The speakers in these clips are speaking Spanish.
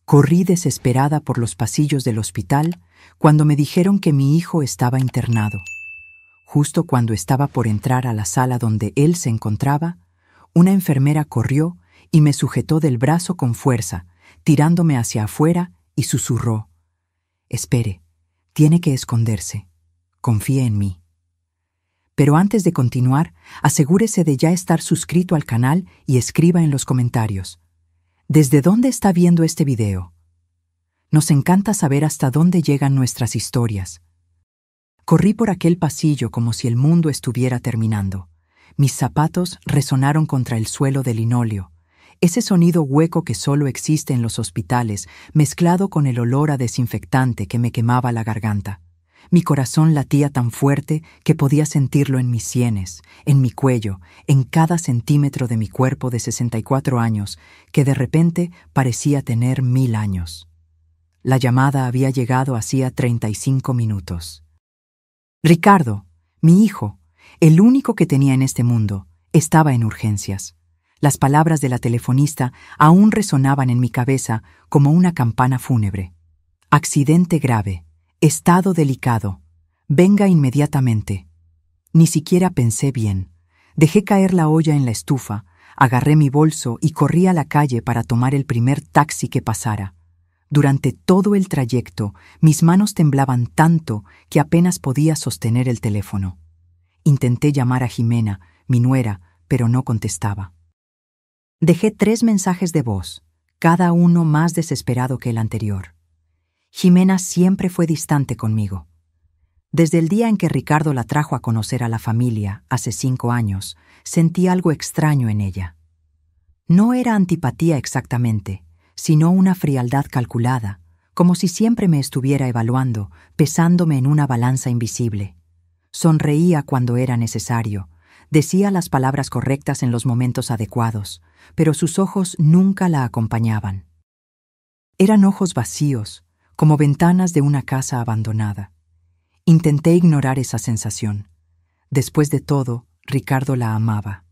Corrí desesperada por los pasillos del hospital cuando me dijeron que mi hijo estaba internado. Justo cuando estaba por entrar a la sala donde él se encontraba, una enfermera corrió y me sujetó del brazo con fuerza, tirándome hacia afuera, y susurró: «Espere, tiene que esconderse. Confíe en mí». Pero antes de continuar, asegúrese de ya estar suscrito al canal y escriba en los comentarios: ¿desde dónde está viendo este video? Nos encanta saber hasta dónde llegan nuestras historias. Corrí por aquel pasillo como si el mundo estuviera terminando. Mis zapatos resonaron contra el suelo de linóleo. Ese sonido hueco que solo existe en los hospitales, mezclado con el olor a desinfectante que me quemaba la garganta. Mi corazón latía tan fuerte que podía sentirlo en mis sienes, en mi cuello, en cada centímetro de mi cuerpo de 64 años, que de repente parecía tener 1000 años. La llamada había llegado hacía 35 minutos. Ricardo, mi hijo, el único que tenía en este mundo, estaba en urgencias. Las palabras de la telefonista aún resonaban en mi cabeza como una campana fúnebre. Accidente grave. Estado delicado. Venga inmediatamente. Ni siquiera pensé bien. Dejé caer la olla en la estufa, agarré mi bolso y corrí a la calle para tomar el primer taxi que pasara. Durante todo el trayecto, mis manos temblaban tanto que apenas podía sostener el teléfono. Intenté llamar a Jimena, mi nuera, pero no contestaba. Dejé 3 mensajes de voz, cada uno más desesperado que el anterior. Jimena siempre fue distante conmigo. Desde el día en que Ricardo la trajo a conocer a la familia, hace 5 años, sentí algo extraño en ella. No era antipatía exactamente, sino una frialdad calculada, como si siempre me estuviera evaluando, pesándome en una balanza invisible. Sonreía cuando era necesario, decía las palabras correctas en los momentos adecuados, pero sus ojos nunca la acompañaban. Eran ojos vacíos, como ventanas de una casa abandonada. Intenté ignorar esa sensación. Después de todo, Ricardo la amaba.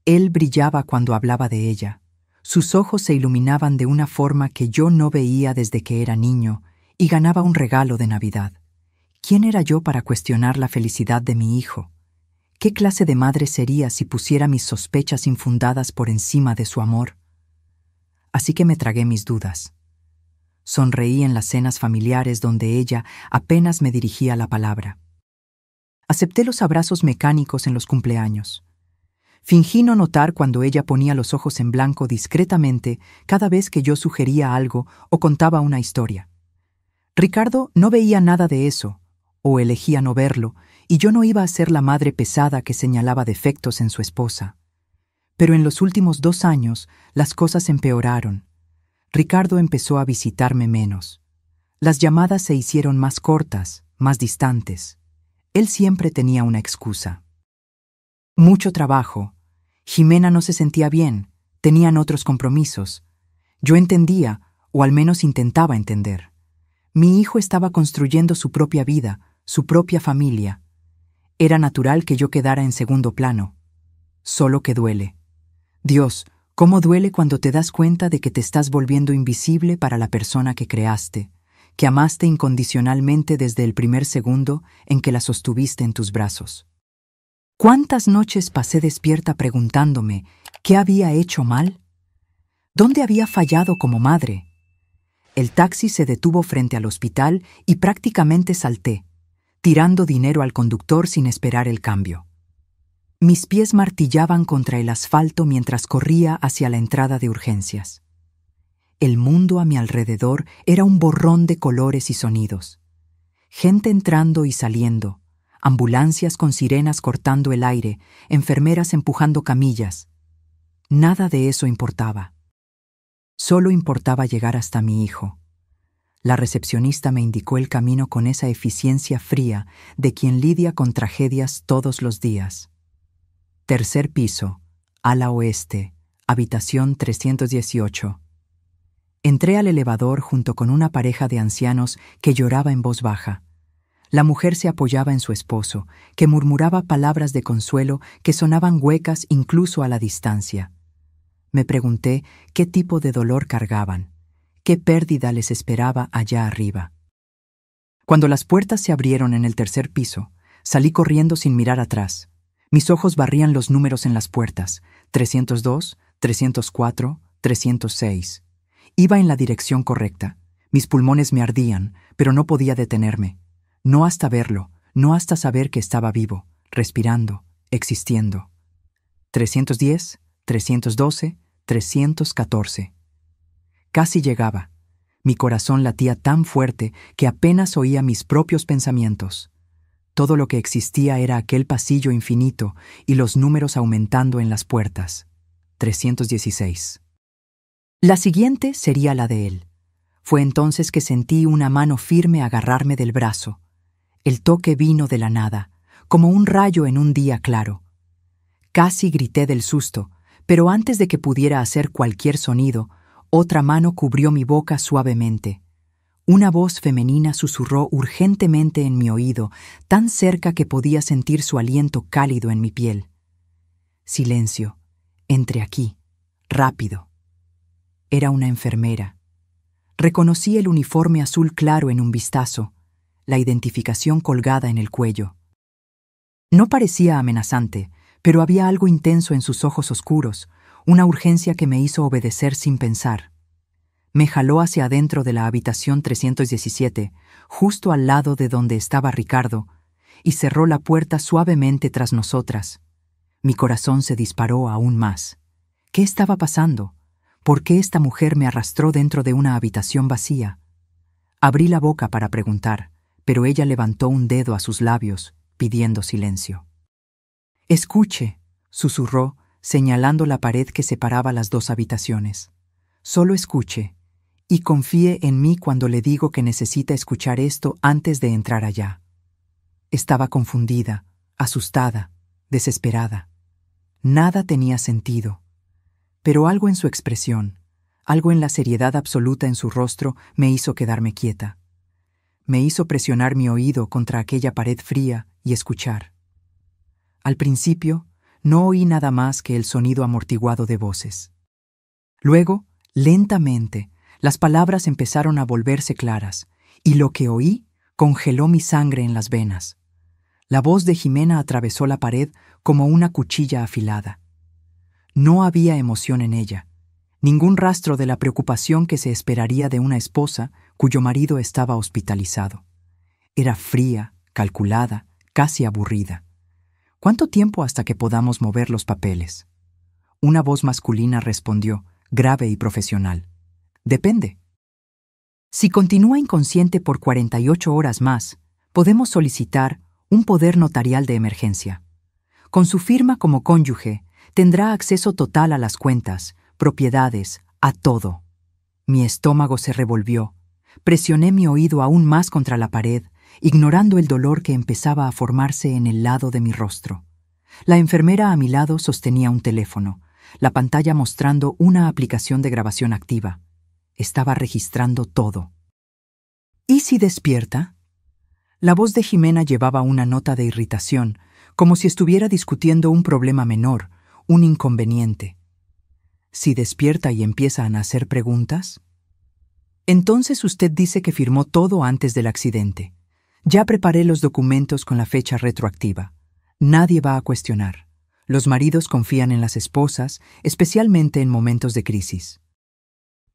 Él brillaba cuando hablaba de ella. Sus ojos se iluminaban de una forma que yo no veía desde que era niño y ganaba un regalo de Navidad. ¿Quién era yo para cuestionar la felicidad de mi hijo? ¿Qué clase de madre sería si pusiera mis sospechas infundadas por encima de su amor? Así que me tragué mis dudas. Sonreí en las cenas familiares donde ella apenas me dirigía la palabra. Acepté los abrazos mecánicos en los cumpleaños. Fingí no notar cuando ella ponía los ojos en blanco discretamente cada vez que yo sugería algo o contaba una historia. Ricardo no veía nada de eso, o elegía no verlo, y yo no iba a ser la madre pesada que señalaba defectos en su esposa. Pero en los últimos 2 años las cosas empeoraron. Ricardo empezó a visitarme menos. Las llamadas se hicieron más cortas, más distantes. Él siempre tenía una excusa. Mucho trabajo. Jimena no se sentía bien, tenían otros compromisos. Yo entendía, o al menos intentaba entender. Mi hijo estaba construyendo su propia vida, su propia familia. Era natural que yo quedara en segundo plano. Solo que duele. Dios, ¿cómo duele cuando te das cuenta de que te estás volviendo invisible para la persona que creaste, que amaste incondicionalmente desde el primer segundo en que la sostuviste en tus brazos? ¿Cuántas noches pasé despierta preguntándome qué había hecho mal? ¿Dónde había fallado como madre? El taxi se detuvo frente al hospital y prácticamente salté, tirando dinero al conductor sin esperar el cambio. Mis pies martillaban contra el asfalto mientras corría hacia la entrada de urgencias. El mundo a mi alrededor era un borrón de colores y sonidos. Gente entrando y saliendo, ambulancias con sirenas cortando el aire, enfermeras empujando camillas. Nada de eso importaba. Solo importaba llegar hasta mi hijo. La recepcionista me indicó el camino con esa eficiencia fría de quien lidia con tragedias todos los días. 3er piso, ala oeste, habitación 318. Entré al elevador junto con una pareja de ancianos que lloraba en voz baja. La mujer se apoyaba en su esposo, que murmuraba palabras de consuelo que sonaban huecas incluso a la distancia. Me pregunté qué tipo de dolor cargaban, qué pérdida les esperaba allá arriba. Cuando las puertas se abrieron en el tercer piso, salí corriendo sin mirar atrás. Mis ojos barrían los números en las puertas: 302, 304, 306. Iba en la dirección correcta. Mis pulmones me ardían, pero no podía detenerme. No hasta verlo, no hasta saber que estaba vivo, respirando, existiendo. 310, 312, 314. Casi llegaba. Mi corazón latía tan fuerte que apenas oía mis propios pensamientos. Todo lo que existía era aquel pasillo infinito y los números aumentando en las puertas. 316. La siguiente sería la de él. Fue entonces que sentí una mano firme agarrarme del brazo. El toque vino de la nada, como un rayo en un día claro. Casi grité del susto, pero antes de que pudiera hacer cualquier sonido, otra mano cubrió mi boca suavemente. Una voz femenina susurró urgentemente en mi oído, tan cerca que podía sentir su aliento cálido en mi piel. Silencio. Entre aquí. Rápido. Era una enfermera. Reconocí el uniforme azul claro en un vistazo, la identificación colgada en el cuello. No parecía amenazante, pero había algo intenso en sus ojos oscuros, una urgencia que me hizo obedecer sin pensar. Me jaló hacia adentro de la habitación 317, justo al lado de donde estaba Ricardo, y cerró la puerta suavemente tras nosotras. Mi corazón se disparó aún más. ¿Qué estaba pasando? ¿Por qué esta mujer me arrastró dentro de una habitación vacía? Abrí la boca para preguntar, pero ella levantó un dedo a sus labios, pidiendo silencio. «Escuche», susurró, señalando la pared que separaba las dos habitaciones. «Solo escuche, y confíe en mí cuando le digo que necesita escuchar esto antes de entrar allá». Estaba confundida, asustada, desesperada. Nada tenía sentido. Pero algo en su expresión, algo en la seriedad absoluta en su rostro me hizo quedarme quieta. Me hizo presionar mi oído contra aquella pared fría y escuchar. Al principio, no oí nada más que el sonido amortiguado de voces. Luego, lentamente, las palabras empezaron a volverse claras, y lo que oí congeló mi sangre en las venas. La voz de Jimena atravesó la pared como una cuchilla afilada. No había emoción en ella, ningún rastro de la preocupación que se esperaría de una esposa cuyo marido estaba hospitalizado. Era fría, calculada, casi aburrida. ¿Cuánto tiempo hasta que podamos mover los papeles? Una voz masculina respondió, grave y profesional. Depende. Si continúa inconsciente por 48 horas más, podemos solicitar un poder notarial de emergencia. Con su firma como cónyuge, tendrá acceso total a las cuentas, propiedades, a todo. Mi estómago se revolvió. Presioné mi oído aún más contra la pared, ignorando el dolor que empezaba a formarse en el lado de mi rostro. La enfermera a mi lado sostenía un teléfono, la pantalla mostrando una aplicación de grabación activa. Estaba registrando todo. ¿Y si despierta? La voz de Jimena llevaba una nota de irritación, como si estuviera discutiendo un problema menor, un inconveniente. ¿Si despierta y empieza a hacer preguntas? Entonces usted dice que firmó todo antes del accidente. Ya preparé los documentos con la fecha retroactiva. Nadie va a cuestionar. Los maridos confían en las esposas, especialmente en momentos de crisis.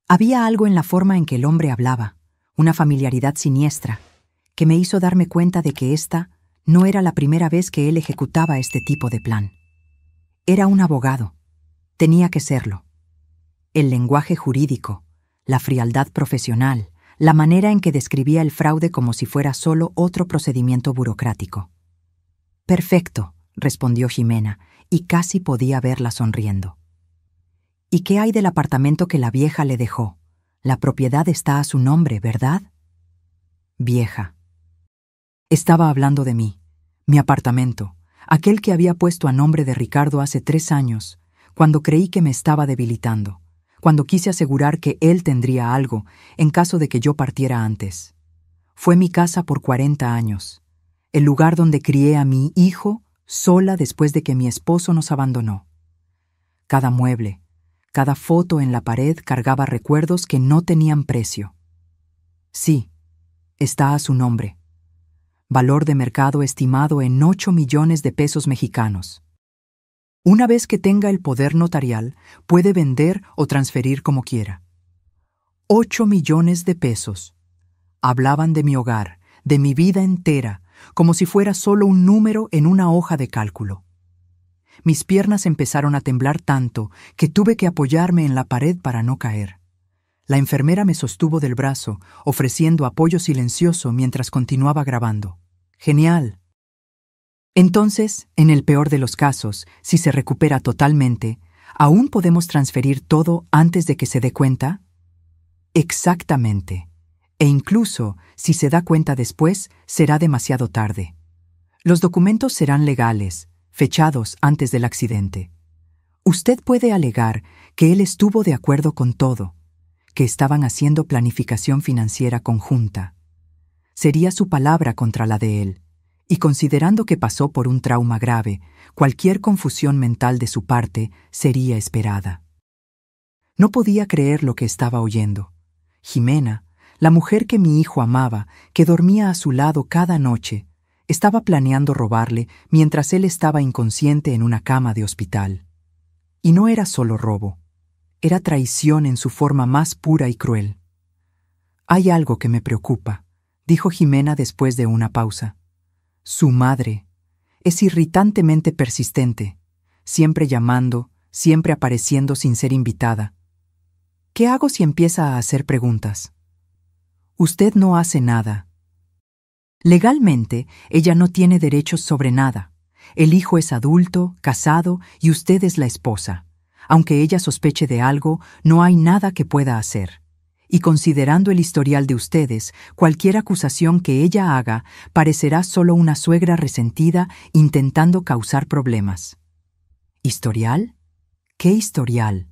Había algo en la forma en que el hombre hablaba, una familiaridad siniestra, que me hizo darme cuenta de que esta no era la primera vez que él ejecutaba este tipo de plan. Era un abogado. Tenía que serlo. El lenguaje jurídico, la frialdad profesional, la manera en que describía el fraude como si fuera solo otro procedimiento burocrático. «Perfecto», respondió Jimena, y casi podía verla sonriendo. «¿Y qué hay del apartamento que la vieja le dejó? La propiedad está a su nombre, ¿verdad?» Vieja. Estaba hablando de mí, mi apartamento, aquel que había puesto a nombre de Ricardo hace 3 años, cuando creí que me estaba debilitando, cuando quise asegurar que él tendría algo en caso de que yo partiera antes. Fue mi casa por 40 años, el lugar donde crié a mi hijo sola después de que mi esposo nos abandonó. Cada mueble, Cada foto en la pared cargaba recuerdos que no tenían precio. Sí, está a su nombre. Valor de mercado estimado en 8 millones de pesos mexicanos. Una vez que tenga el poder notarial, puede vender o transferir como quiera. 8 millones de pesos. Hablaban de mi hogar, de mi vida entera, como si fuera solo un número en una hoja de cálculo. Mis piernas empezaron a temblar tanto que tuve que apoyarme en la pared para no caer. La enfermera me sostuvo del brazo, ofreciendo apoyo silencioso mientras continuaba grabando. ¡Genial! Entonces, en el peor de los casos, si se recupera totalmente, ¿aún podemos transferir todo antes de que se dé cuenta? Exactamente. E incluso, si se da cuenta después, será demasiado tarde. Los documentos serán legales, fechados antes del accidente. Usted puede alegar que él estuvo de acuerdo con todo, que estaban haciendo planificación financiera conjunta. Sería su palabra contra la de él, y considerando que pasó por un trauma grave, cualquier confusión mental de su parte sería esperada. No podía creer lo que estaba oyendo. Jimena, la mujer que mi hijo amaba, que dormía a su lado cada noche, estaba planeando robarle mientras él estaba inconsciente en una cama de hospital. Y no era solo robo, era traición en su forma más pura y cruel. Hay algo que me preocupa, dijo Jimena después de una pausa. Su madre es irritantemente persistente, siempre llamando, siempre apareciendo sin ser invitada. ¿Qué hago si empieza a hacer preguntas? Usted no hace nada. Legalmente, ella no tiene derechos sobre nada. El hijo es adulto, casado, y usted es la esposa. Aunque ella sospeche de algo, no hay nada que pueda hacer. Y considerando el historial de ustedes, cualquier acusación que ella haga parecerá solo una suegra resentida intentando causar problemas. ¿Historial? ¿Qué historial?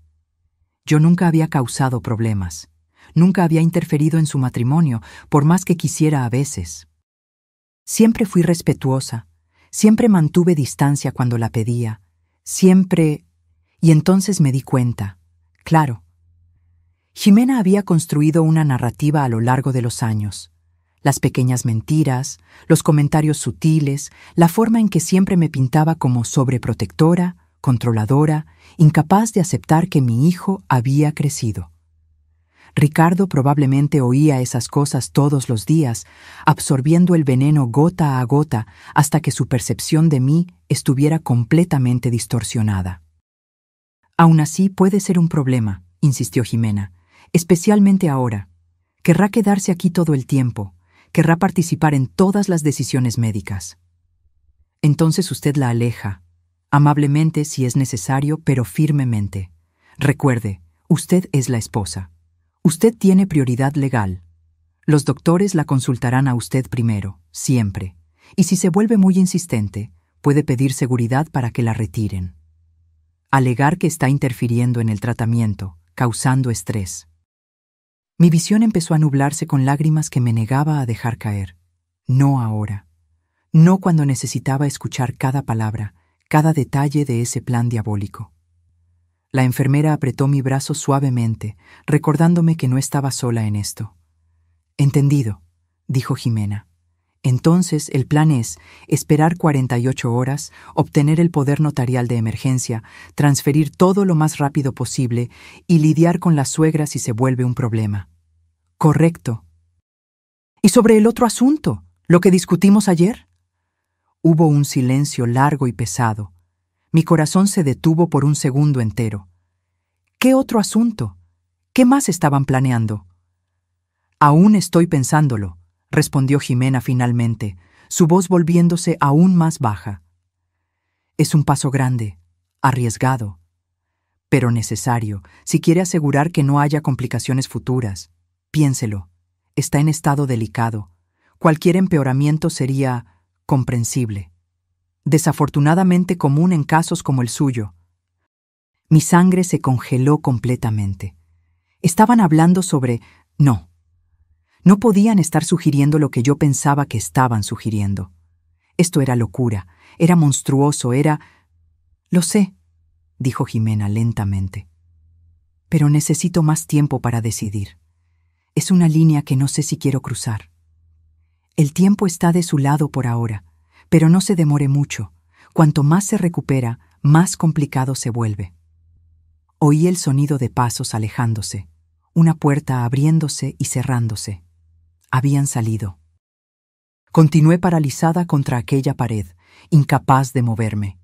Yo nunca había causado problemas. Nunca había interferido en su matrimonio, por más que quisiera a veces. Siempre fui respetuosa, siempre mantuve distancia cuando la pedía, siempre... Y entonces me di cuenta, claro. Jimena había construido una narrativa a lo largo de los años. Las pequeñas mentiras, los comentarios sutiles, la forma en que siempre me pintaba como sobreprotectora, controladora, incapaz de aceptar que mi hijo había crecido. Ricardo probablemente oía esas cosas todos los días, absorbiendo el veneno gota a gota hasta que su percepción de mí estuviera completamente distorsionada. Aún así puede ser un problema, insistió Jimena, especialmente ahora. Querrá quedarse aquí todo el tiempo, querrá participar en todas las decisiones médicas. Entonces usted la aleja, amablemente si es necesario, pero firmemente. Recuerde, usted es la esposa. Usted tiene prioridad legal. Los doctores la consultarán a usted primero, siempre. Y si se vuelve muy insistente, puede pedir seguridad para que la retiren. Alegar que está interfiriendo en el tratamiento, causando estrés. Mi visión empezó a nublarse con lágrimas que me negaba a dejar caer. No ahora. No cuando necesitaba escuchar cada palabra, cada detalle de ese plan diabólico. La enfermera apretó mi brazo suavemente, recordándome que no estaba sola en esto. Entendido, dijo Jimena. Entonces el plan es esperar 48 horas, obtener el poder notarial de emergencia, transferir todo lo más rápido posible y lidiar con la suegra si se vuelve un problema. Correcto. ¿Y sobre el otro asunto, lo que discutimos ayer? Hubo un silencio largo y pesado. Mi corazón se detuvo por un segundo entero. ¿Qué otro asunto? ¿Qué más estaban planeando? Aún estoy pensándolo, respondió Jimena finalmente, su voz volviéndose aún más baja. Es un paso grande, arriesgado, pero necesario si quiere asegurar que no haya complicaciones futuras. Piénselo, está en estado delicado. Cualquier empeoramiento sería comprensible. Desafortunadamente común en casos como el suyo. Mi sangre se congeló completamente. Estaban hablando sobre... No. No podían estar sugiriendo lo que yo pensaba que estaban sugiriendo. Esto era locura, era monstruoso, era... Lo sé, dijo Jimena lentamente. pero necesito más tiempo para decidir. Es una línea que no sé si quiero cruzar. El tiempo está de su lado por ahora, pero no se demore mucho. Cuanto más se recupera, más complicado se vuelve. Oí el sonido de pasos alejándose, una puerta abriéndose y cerrándose. Habían salido. Continué paralizada contra aquella pared, incapaz de moverme,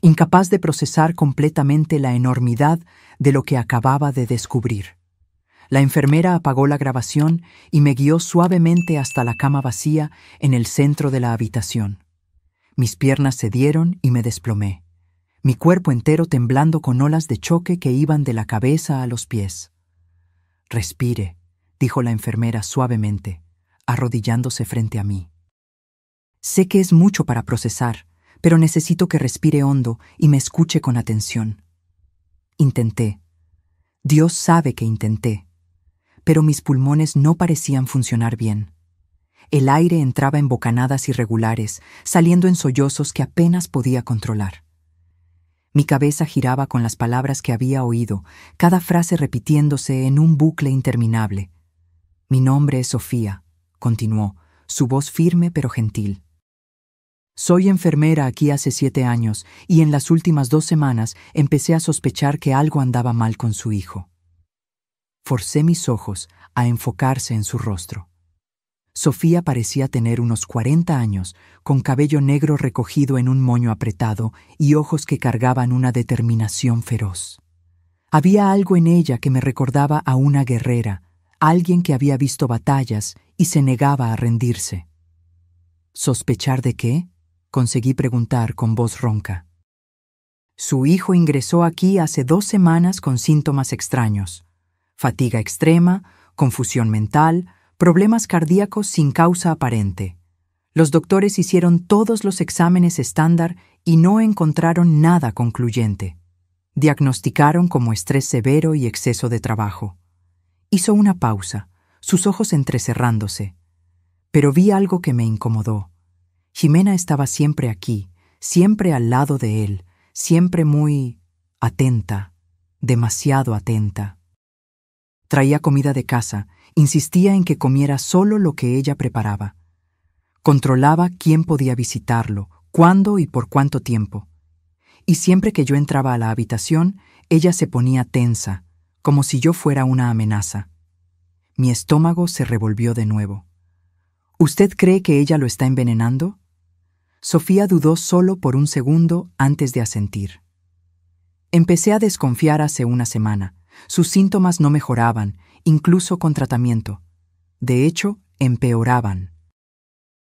incapaz de procesar completamente la enormidad de lo que acababa de descubrir. La enfermera apagó la grabación y me guió suavemente hasta la cama vacía en el centro de la habitación. Mis piernas cedieron y me desplomé, mi cuerpo entero temblando con olas de choque que iban de la cabeza a los pies. «Respire», dijo la enfermera suavemente, arrodillándose frente a mí. «Sé que es mucho para procesar, pero necesito que respire hondo y me escuche con atención». Intenté. Dios sabe que intenté. Pero mis pulmones no parecían funcionar bien. El aire entraba en bocanadas irregulares, saliendo en sollozos que apenas podía controlar. Mi cabeza giraba con las palabras que había oído, cada frase repitiéndose en un bucle interminable. «Mi nombre es Sofía», continuó, su voz firme pero gentil. «Soy enfermera aquí hace 7 años y en las últimas 2 semanas empecé a sospechar que algo andaba mal con su hijo». Forcé mis ojos a enfocarse en su rostro. Sofía parecía tener unos 40 años, con cabello negro recogido en un moño apretado y ojos que cargaban una determinación feroz. Había algo en ella que me recordaba a una guerrera, alguien que había visto batallas y se negaba a rendirse. ¿Sospechar de qué?, conseguí preguntar con voz ronca. «Su hijo ingresó aquí hace 2 semanas con síntomas extraños. Fatiga extrema, confusión mental, problemas cardíacos sin causa aparente. Los doctores hicieron todos los exámenes estándar y no encontraron nada concluyente. Diagnosticaron como estrés severo y exceso de trabajo». Hizo una pausa, sus ojos entrecerrándose. Pero vi algo que me incomodó. Ximena estaba siempre aquí, siempre al lado de él, siempre muy atenta, demasiado atenta. Traía comida de casa, insistía en que comiera solo lo que ella preparaba. Controlaba quién podía visitarlo, cuándo y por cuánto tiempo. Y siempre que yo entraba a la habitación, ella se ponía tensa, como si yo fuera una amenaza. Mi estómago se revolvió de nuevo. «¿Usted cree que ella lo está envenenando?». Sofía dudó solo por un segundo antes de asentir. «Empecé a desconfiar hace una semana. Sus síntomas no mejoraban, incluso con tratamiento. De hecho, empeoraban.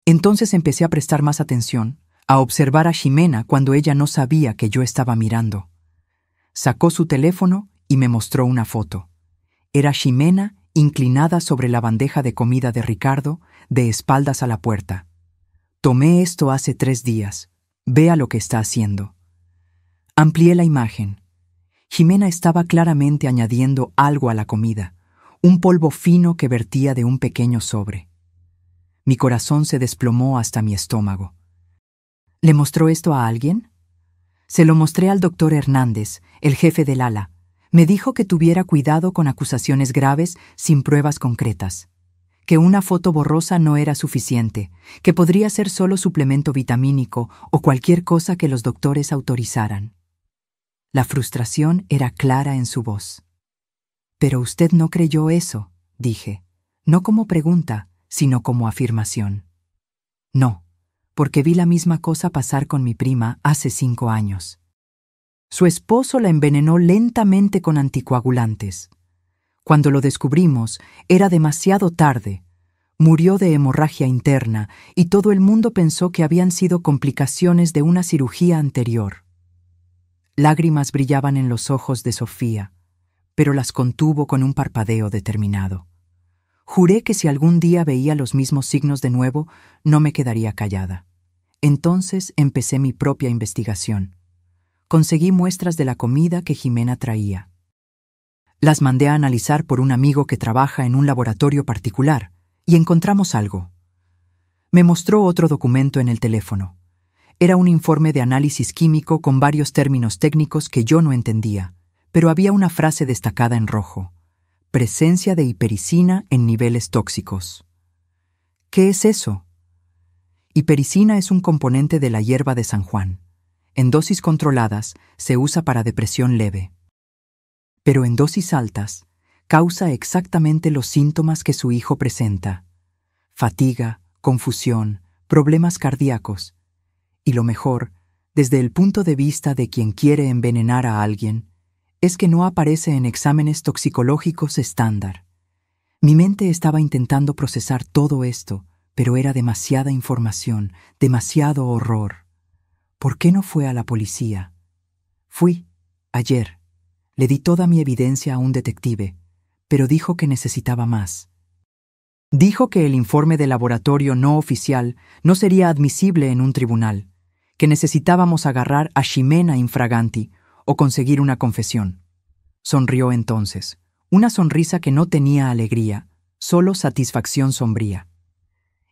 Entonces empecé a prestar más atención, a observar a Ximena cuando ella no sabía que yo estaba mirando. Sacó su teléfono y me mostró una foto. Era Ximena inclinada sobre la bandeja de comida de Ricardo, de espaldas a la puerta. Tomé esto hace 3 días. Vea lo que está haciendo». Amplié la imagen. Ximena estaba claramente añadiendo algo a la comida, un polvo fino que vertía de un pequeño sobre. Mi corazón se desplomó hasta mi estómago. «¿Le mostró esto a alguien?». «Se lo mostré al doctor Hernández, el jefe del ala. Me dijo que tuviera cuidado con acusaciones graves sin pruebas concretas. Que una foto borrosa no era suficiente, que podría ser solo suplemento vitamínico o cualquier cosa que los doctores autorizaran». La frustración era clara en su voz. «Pero usted no creyó eso», dije, no como pregunta, sino como afirmación. «No, porque vi la misma cosa pasar con mi prima hace 5 años. Su esposo la envenenó lentamente con anticoagulantes. Cuando lo descubrimos, era demasiado tarde. Murió de hemorragia interna y todo el mundo pensó que habían sido complicaciones de una cirugía anterior». Lágrimas brillaban en los ojos de Sofía, pero las contuvo con un parpadeo determinado. Juré que si algún día veía los mismos signos de nuevo, no me quedaría callada. Entonces empecé mi propia investigación. Conseguí muestras de la comida que Ximena traía. Las mandé a analizar por un amigo que trabaja en un laboratorio particular, y encontramos algo. Me mostró otro documento en el teléfono. Era un informe de análisis químico con varios términos técnicos que yo no entendía, pero había una frase destacada en rojo: presencia de hipericina en niveles tóxicos. ¿Qué es eso? Hipericina es un componente de la hierba de San Juan. En dosis controladas se usa para depresión leve. Pero en dosis altas causa exactamente los síntomas que su hijo presenta: fatiga, confusión, problemas cardíacos. Y lo mejor, desde el punto de vista de quien quiere envenenar a alguien, es que no aparece en exámenes toxicológicos estándar. Mi mente estaba intentando procesar todo esto, pero era demasiada información, demasiado horror. ¿Por qué no fue a la policía? Fui, ayer. Le di toda mi evidencia a un detective, pero dijo que necesitaba más. Dijo que el informe de laboratorio no oficial no sería admisible en un tribunal, que necesitábamos agarrar a Ximena infraganti o conseguir una confesión. Sonrió entonces, una sonrisa que no tenía alegría, solo satisfacción sombría.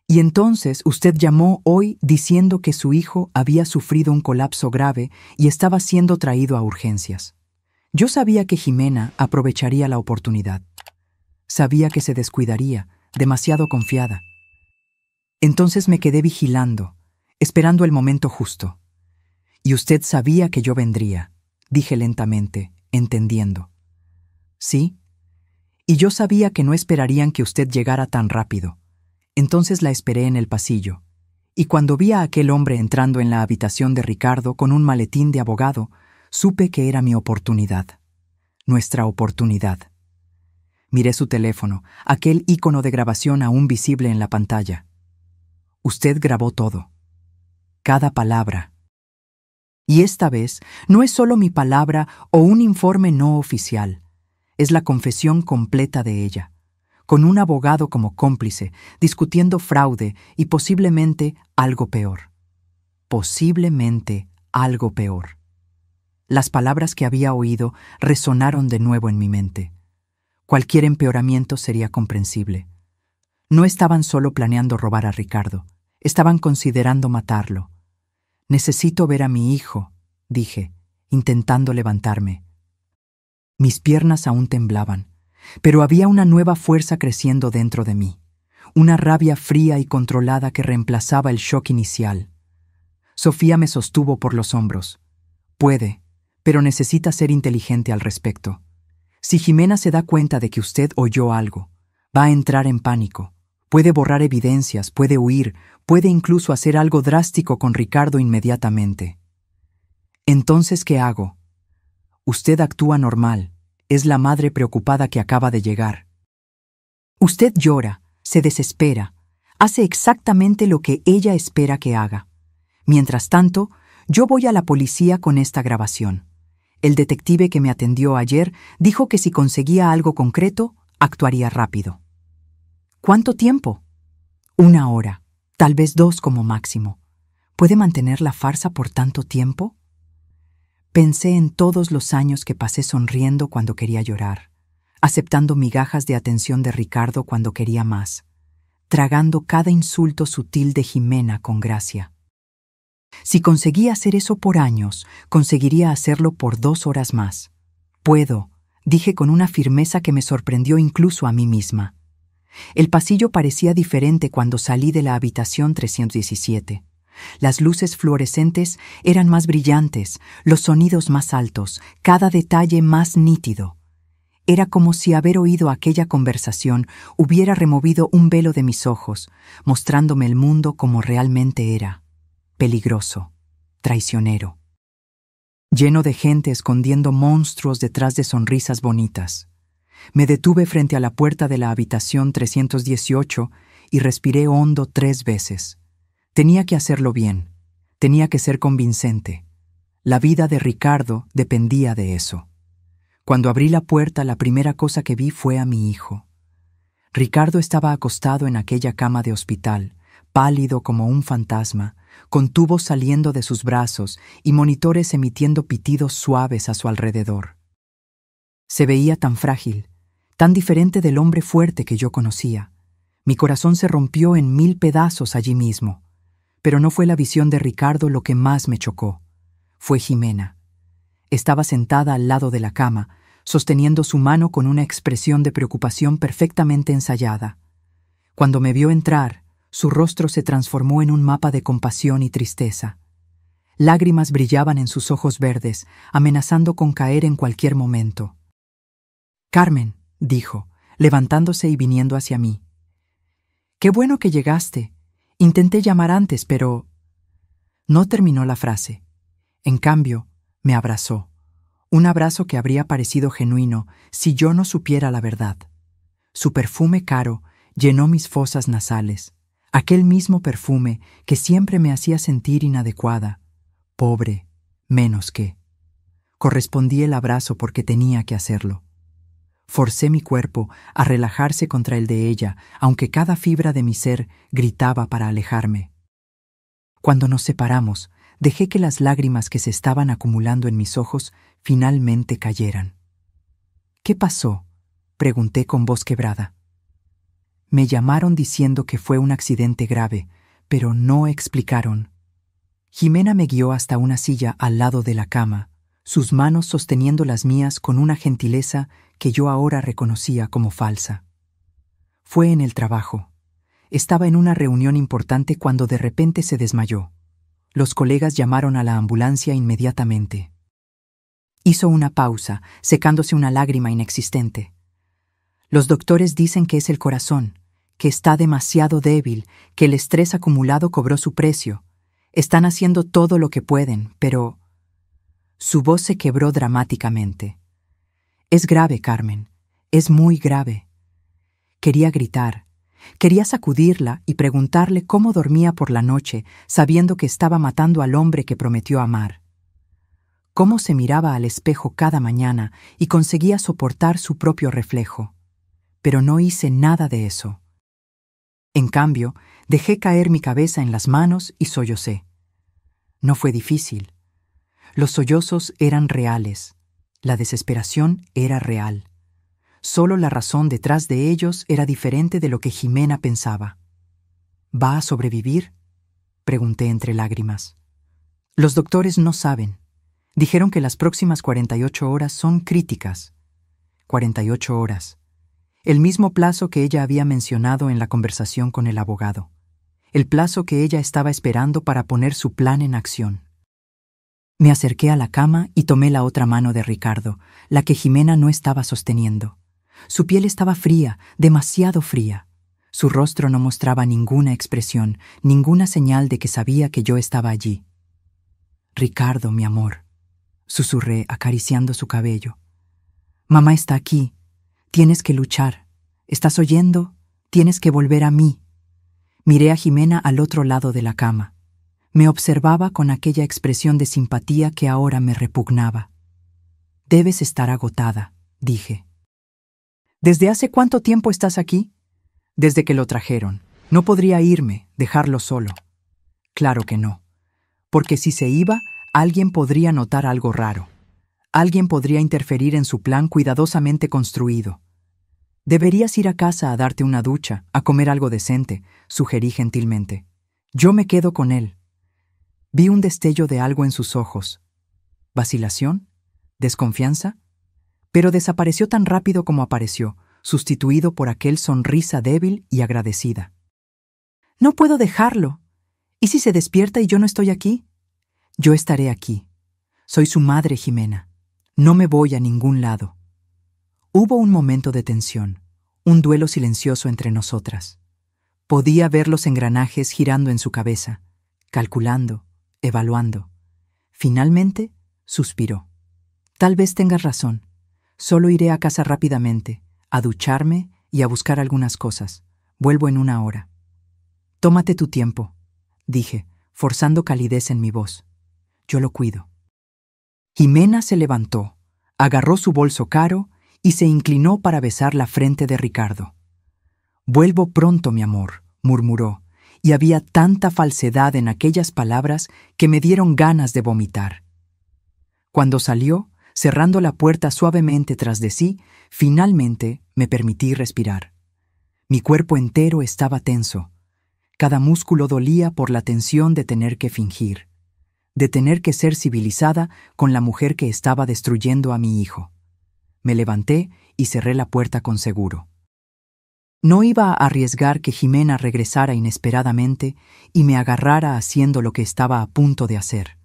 Y entonces usted llamó hoy diciendo que su hijo había sufrido un colapso grave y estaba siendo traído a urgencias. Yo sabía que Ximena aprovecharía la oportunidad. Sabía que se descuidaría, demasiado confiada. Entonces me quedé vigilando, esperando el momento justo. Y usted sabía que yo vendría, dije lentamente, entendiendo. ¿Sí? Y yo sabía que no esperarían que usted llegara tan rápido. Entonces la esperé en el pasillo, y cuando vi a aquel hombre entrando en la habitación de Ricardo con un maletín de abogado, supe que era mi oportunidad. Nuestra oportunidad. Miré su teléfono, aquel ícono de grabación aún visible en la pantalla. Usted grabó todo. Cada palabra. Y esta vez no es solo mi palabra o un informe no oficial. Es la confesión completa de ella, con un abogado como cómplice, discutiendo fraude y posiblemente algo peor. Posiblemente algo peor. Las palabras que había oído resonaron de nuevo en mi mente. Cualquier empeoramiento sería comprensible. No estaban solo planeando robar a Ricardo, estaban considerando matarlo. Necesito ver a mi hijo, dije, intentando levantarme. Mis piernas aún temblaban, pero había una nueva fuerza creciendo dentro de mí, una rabia fría y controlada que reemplazaba el shock inicial. Sofía me sostuvo por los hombros. Puede, pero necesita ser inteligente al respecto. Si Ximena se da cuenta de que usted oyó algo, va a entrar en pánico. Puede borrar evidencias, puede huir, puede incluso hacer algo drástico con Ricardo inmediatamente. Entonces, ¿qué hago? Usted actúa normal. Es la madre preocupada que acaba de llegar. Usted llora, se desespera, hace exactamente lo que ella espera que haga. Mientras tanto, yo voy a la policía con esta grabación. El detective que me atendió ayer dijo que si conseguía algo concreto, actuaría rápido. ¿Cuánto tiempo? 1 hora, tal vez 2 como máximo. ¿Puede mantener la farsa por tanto tiempo? Pensé en todos los años que pasé sonriendo cuando quería llorar, aceptando migajas de atención de Ricardo cuando quería más, tragando cada insulto sutil de Ximena con gracia. Si conseguía hacer eso por años, conseguiría hacerlo por 2 horas más. Puedo, dije con una firmeza que me sorprendió incluso a mí misma. El pasillo parecía diferente cuando salí de la habitación 317. Las luces fluorescentes eran más brillantes, los sonidos más altos, cada detalle más nítido. Era como si haber oído aquella conversación hubiera removido un velo de mis ojos, mostrándome el mundo como realmente era. Peligroso, traicionero. Lleno de gente escondiendo monstruos detrás de sonrisas bonitas. Me detuve frente a la puerta de la habitación 318 y respiré hondo 3 veces. Tenía que hacerlo bien. Tenía que ser convincente. La vida de Ricardo dependía de eso. Cuando abrí la puerta, la primera cosa que vi fue a mi hijo. Ricardo estaba acostado en aquella cama de hospital, pálido como un fantasma, con tubos saliendo de sus brazos y monitores emitiendo pitidos suaves a su alrededor. Se veía tan frágil, tan diferente del hombre fuerte que yo conocía. Mi corazón se rompió en 1000 pedazos allí mismo. Pero no fue la visión de Ricardo lo que más me chocó. Fue Ximena. Estaba sentada al lado de la cama, sosteniendo su mano con una expresión de preocupación perfectamente ensayada. Cuando me vio entrar, su rostro se transformó en un mapa de compasión y tristeza. Lágrimas brillaban en sus ojos verdes, amenazando con caer en cualquier momento. «Carmen», dijo, levantándose y viniendo hacia mí. «Qué bueno que llegaste. Intenté llamar antes, pero...» No terminó la frase. En cambio, me abrazó. Un abrazo que habría parecido genuino si yo no supiera la verdad. Su perfume caro llenó mis fosas nasales, aquel mismo perfume que siempre me hacía sentir inadecuada, pobre, menos que. Correspondí el abrazo porque tenía que hacerlo. Forcé mi cuerpo a relajarse contra el de ella, aunque cada fibra de mi ser gritaba para alejarme. Cuando nos separamos, dejé que las lágrimas que se estaban acumulando en mis ojos finalmente cayeran. «¿Qué pasó?», pregunté con voz quebrada. Me llamaron diciendo que fue un accidente grave, pero no explicaron. Jimena me guió hasta una silla al lado de la cama, sus manos sosteniendo las mías con una gentileza que yo ahora reconocía como falsa. Fue en el trabajo. Estaba en una reunión importante cuando de repente se desmayó. Los colegas llamaron a la ambulancia inmediatamente. Hizo una pausa, secándose una lágrima inexistente. Los doctores dicen que es el corazón, que está demasiado débil, que el estrés acumulado cobró su precio. Están haciendo todo lo que pueden, pero... Su voz se quebró dramáticamente. «Es grave, Carmen. Es muy grave». Quería gritar. Quería sacudirla y preguntarle cómo dormía por la noche, sabiendo que estaba matando al hombre que prometió amar. Cómo se miraba al espejo cada mañana y conseguía soportar su propio reflejo. Pero no hice nada de eso. En cambio, dejé caer mi cabeza en las manos y sollocé. No fue difícil. Los sollozos eran reales. La desesperación era real. Solo la razón detrás de ellos era diferente de lo que Jimena pensaba. «¿Va a sobrevivir?», pregunté entre lágrimas. «Los doctores no saben. Dijeron que las próximas 48 horas son críticas». 48 horas. El mismo plazo que ella había mencionado en la conversación con el abogado. El plazo que ella estaba esperando para poner su plan en acción. Me acerqué a la cama y tomé la otra mano de Ricardo, la que Jimena no estaba sosteniendo. Su piel estaba fría, demasiado fría. Su rostro no mostraba ninguna expresión, ninguna señal de que sabía que yo estaba allí. «Ricardo, mi amor», susurré acariciando su cabello. «Mamá está aquí. Tienes que luchar. ¿Estás oyendo? Tienes que volver a mí». Miré a Jimena al otro lado de la cama. Me observaba con aquella expresión de simpatía que ahora me repugnaba. «Debes estar agotada», dije. «¿Desde hace cuánto tiempo estás aquí?» «Desde que lo trajeron. No podría irme, dejarlo solo». «Claro que no. Porque si se iba, alguien podría notar algo raro. Alguien podría interferir en su plan cuidadosamente construido. Deberías ir a casa a darte una ducha, a comer algo decente», sugerí gentilmente. «Yo me quedo con él». Vi un destello de algo en sus ojos. ¿Vacilación? ¿Desconfianza? Pero desapareció tan rápido como apareció, sustituido por aquel sonrisa débil y agradecida. «No puedo dejarlo. ¿Y si se despierta y yo no estoy aquí?» «Yo estaré aquí. Soy su madre, Jimena. No me voy a ningún lado». Hubo un momento de tensión, un duelo silencioso entre nosotras. Podía ver los engranajes girando en su cabeza, calculando, evaluando. Finalmente, suspiró. «Tal vez tengas razón. Solo iré a casa rápidamente, a ducharme y a buscar algunas cosas. Vuelvo en 1 hora». «Tómate tu tiempo», dije, forzando calidez en mi voz. «Yo lo cuido». Jimena se levantó, agarró su bolso caro y se inclinó para besar la frente de Ricardo. «Vuelvo pronto, mi amor», murmuró, y había tanta falsedad en aquellas palabras que me dieron ganas de vomitar. Cuando salió, cerrando la puerta suavemente tras de sí, finalmente me permití respirar. Mi cuerpo entero estaba tenso. Cada músculo dolía por la tensión de tener que fingir. de tener que ser civilizada con la mujer que estaba destruyendo a mi hijo. Me levanté y cerré la puerta con seguro. No iba a arriesgar que Jimena regresara inesperadamente y me agarrara haciendo lo que estaba a punto de hacer.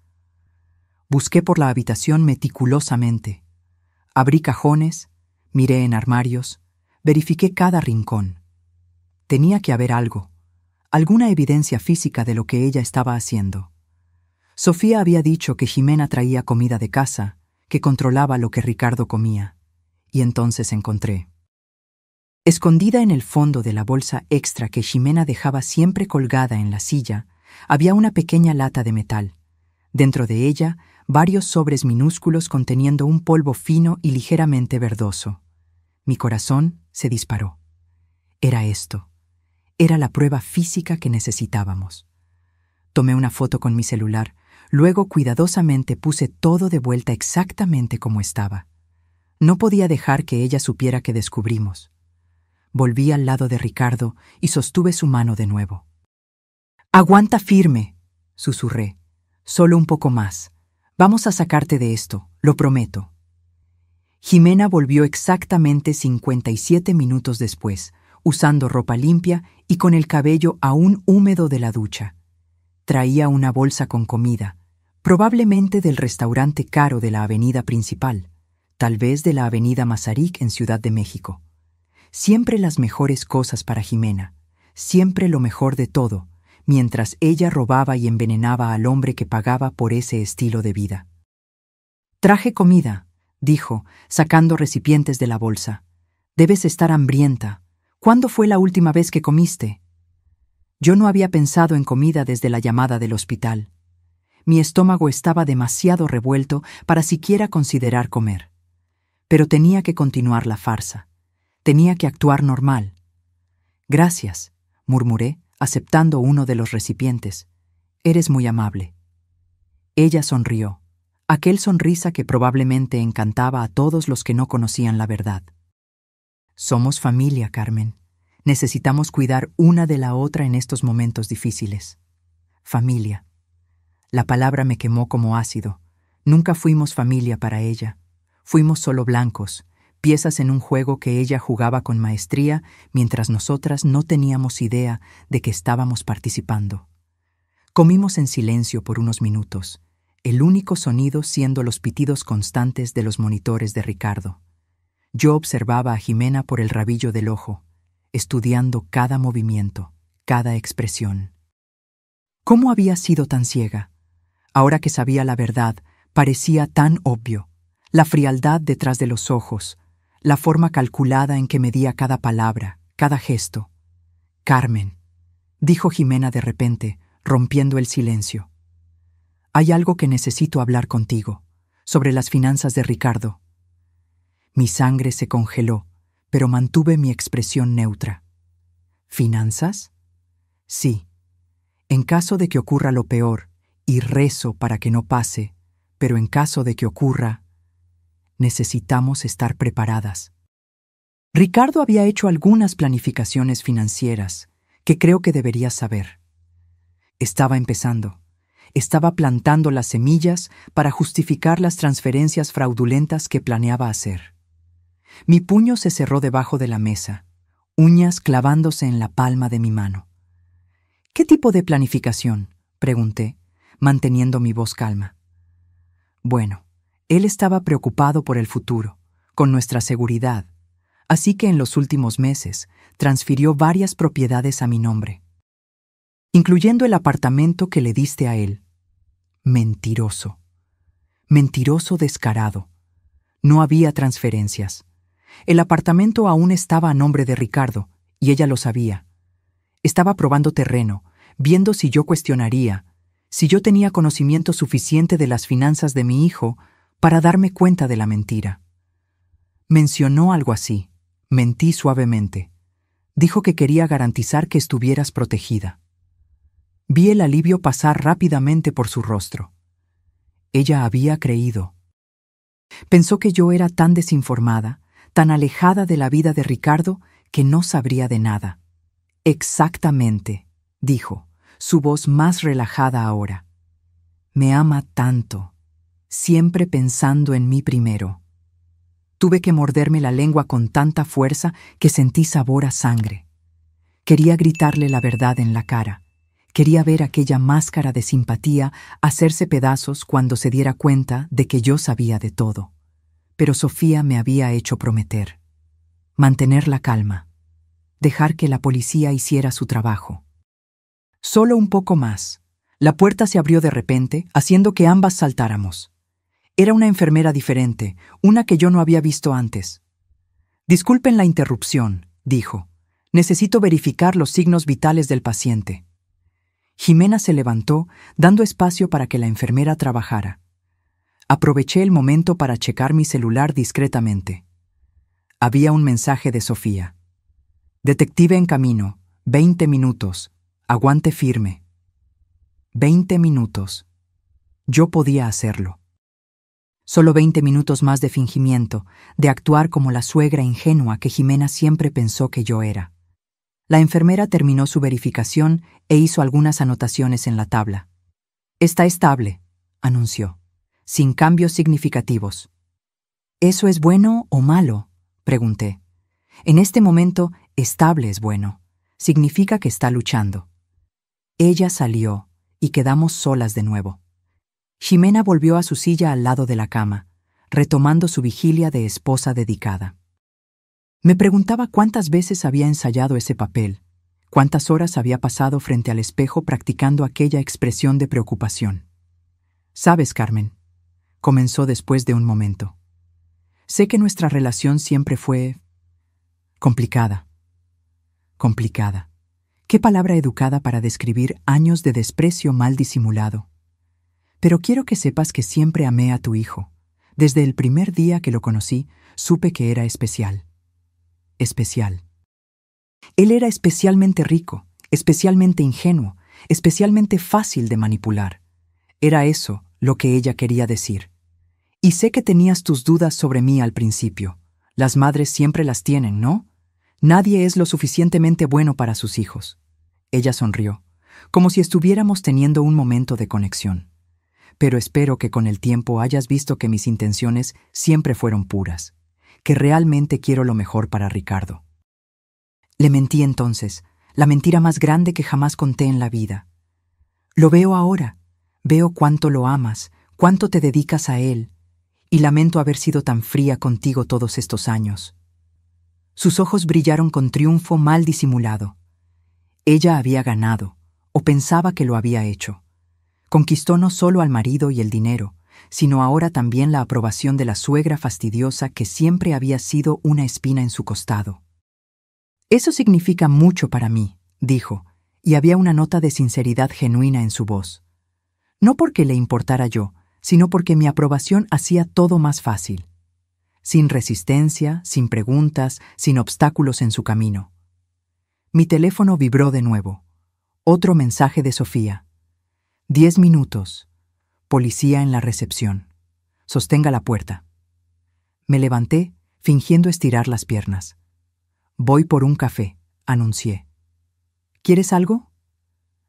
Busqué por la habitación meticulosamente. Abrí cajones, miré en armarios, verifiqué cada rincón. Tenía que haber algo, alguna evidencia física de lo que ella estaba haciendo. Sofía había dicho que Jimena traía comida de casa, que controlaba lo que Ricardo comía, y entonces encontré. Escondida en el fondo de la bolsa extra que Jimena dejaba siempre colgada en la silla, había una pequeña lata de metal. Dentro de ella, varios sobres minúsculos conteniendo un polvo fino y ligeramente verdoso. Mi corazón se disparó. Era esto. Era la prueba física que necesitábamos. Tomé una foto con mi celular, luego cuidadosamente puse todo de vuelta exactamente como estaba. No podía dejar que ella supiera que descubrimos. Volví al lado de Ricardo y sostuve su mano de nuevo. «Aguanta firme», susurré. «Solo un poco más. Vamos a sacarte de esto, lo prometo». Jimena volvió exactamente 57 minutos después, usando ropa limpia y con el cabello aún húmedo de la ducha. Traía una bolsa con comida, probablemente del restaurante caro de la avenida principal, tal vez de la avenida Mazarik en Ciudad de México. Siempre las mejores cosas para Jimena, siempre lo mejor de todo, mientras ella robaba y envenenaba al hombre que pagaba por ese estilo de vida. «Traje comida», dijo, sacando recipientes de la bolsa. «Debes estar hambrienta. ¿Cuándo fue la última vez que comiste?» Yo no había pensado en comida desde la llamada del hospital. Mi estómago estaba demasiado revuelto para siquiera considerar comer. Pero tenía que continuar la farsa. Tenía que actuar normal. «Gracias», murmuré, aceptando uno de los recipientes. «Eres muy amable». Ella sonrió, aquel sonrisa que probablemente encantaba a todos los que no conocían la verdad. «Somos familia, Carmen. Necesitamos cuidar una de la otra en estos momentos difíciles. Familia». La palabra me quemó como ácido. Nunca fuimos familia para ella. Fuimos solo blancos, piezas en un juego que ella jugaba con maestría mientras nosotras no teníamos idea de que estábamos participando. Comimos en silencio por unos minutos, el único sonido siendo los pitidos constantes de los monitores de Ricardo. Yo observaba a Jimena por el rabillo del ojo, estudiando cada movimiento, cada expresión. ¿Cómo había sido tan ciega? Ahora que sabía la verdad, parecía tan obvio. La frialdad detrás de los ojos, la forma calculada en que medía cada palabra, cada gesto. «Carmen», dijo Jimena de repente, rompiendo el silencio. «Hay algo que necesito hablar contigo, sobre las finanzas de Ricardo». Mi sangre se congeló, pero mantuve mi expresión neutra. «¿Finanzas?» «Sí. En caso de que ocurra lo peor, y rezo para que no pase, pero en caso de que ocurra, necesitamos estar preparadas». Ricardo había hecho algunas planificaciones financieras que creo que deberías saber. Estaba empezando. Estaba plantando las semillas para justificar las transferencias fraudulentas que planeaba hacer. Mi puño se cerró debajo de la mesa, uñas clavándose en la palma de mi mano. «¿Qué tipo de planificación?», pregunté, manteniendo mi voz calma. Bueno, él estaba preocupado por el futuro, con nuestra seguridad, así que en los últimos meses transfirió varias propiedades a mi nombre, incluyendo el apartamento que le diste a él. Mentiroso. Mentiroso descarado. No había transferencias. El apartamento aún estaba a nombre de Ricardo, y ella lo sabía. Estaba probando terreno, viendo si yo cuestionaría, si yo tenía conocimiento suficiente de las finanzas de mi hijo para darme cuenta de la mentira. Mencionó algo así. Mentí suavemente. Dijo que quería garantizar que estuvieras protegida. Vi el alivio pasar rápidamente por su rostro. Ella había creído. Pensó que yo era tan desinformada, tan alejada de la vida de Ricardo, que no sabría de nada. «Exactamente», dijo, su voz más relajada ahora. Me ama tanto, siempre pensando en mí primero. Tuve que morderme la lengua con tanta fuerza que sentí sabor a sangre. Quería gritarle la verdad en la cara. Quería ver aquella máscara de simpatía hacerse pedazos cuando se diera cuenta de que yo sabía de todo. Pero Sofía me había hecho prometer. Mantener la calma. Dejar que la policía hiciera su trabajo. Solo un poco más. La puerta se abrió de repente, haciendo que ambas saltáramos. Era una enfermera diferente, una que yo no había visto antes. «Disculpen la interrupción», dijo. «Necesito verificar los signos vitales del paciente». Jimena se levantó, dando espacio para que la enfermera trabajara. Aproveché el momento para checar mi celular discretamente. Había un mensaje de Sofía. «Detective en camino, 20 minutos, aguante firme». 20 minutos. Yo podía hacerlo. Solo 20 minutos más de fingimiento, de actuar como la suegra ingenua que Jimena siempre pensó que yo era. La enfermera terminó su verificación e hizo algunas anotaciones en la tabla. «Está estable», anunció, «sin cambios significativos». «¿Eso es bueno o malo?», pregunté. «En este momento, estable es bueno. Significa que está luchando». Ella salió y quedamos solas de nuevo. Jimena volvió a su silla al lado de la cama, retomando su vigilia de esposa dedicada. Me preguntaba cuántas veces había ensayado ese papel, cuántas horas había pasado frente al espejo practicando aquella expresión de preocupación. «Sabes, Carmen», comenzó después de un momento, «sé que nuestra relación siempre fue complicada. Complicada. Qué palabra educada para describir años de desprecio mal disimulado. Pero quiero que sepas que siempre amé a tu hijo. Desde el primer día que lo conocí, supe que era especial. Especial. Él era especialmente rico, especialmente ingenuo, especialmente fácil de manipular. Era eso lo que ella quería decir. Y sé que tenías tus dudas sobre mí al principio. Las madres siempre las tienen, ¿no? Nadie es lo suficientemente bueno para sus hijos. Ella sonrió, como si estuviéramos teniendo un momento de conexión. Pero espero que con el tiempo hayas visto que mis intenciones siempre fueron puras, que realmente quiero lo mejor para Ricardo. Le mentí entonces, la mentira más grande que jamás conté en la vida. Lo veo ahora, veo cuánto lo amas, cuánto te dedicas a él, y lamento haber sido tan fría contigo todos estos años. Sus ojos brillaron con triunfo mal disimulado. Ella había ganado, o pensaba que lo había hecho. Conquistó no solo al marido y el dinero, sino ahora también la aprobación de la suegra fastidiosa que siempre había sido una espina en su costado. «Eso significa mucho para mí», dijo, y había una nota de sinceridad genuina en su voz. No porque le importara yo, sino porque mi aprobación hacía todo más fácil. Sin resistencia, sin preguntas, sin obstáculos en su camino. Mi teléfono vibró de nuevo. Otro mensaje de Sofía. 10 minutos. Policía en la recepción. Sostenga la puerta. Me levanté, fingiendo estirar las piernas. «Voy por un café», anuncié. «¿Quieres algo?»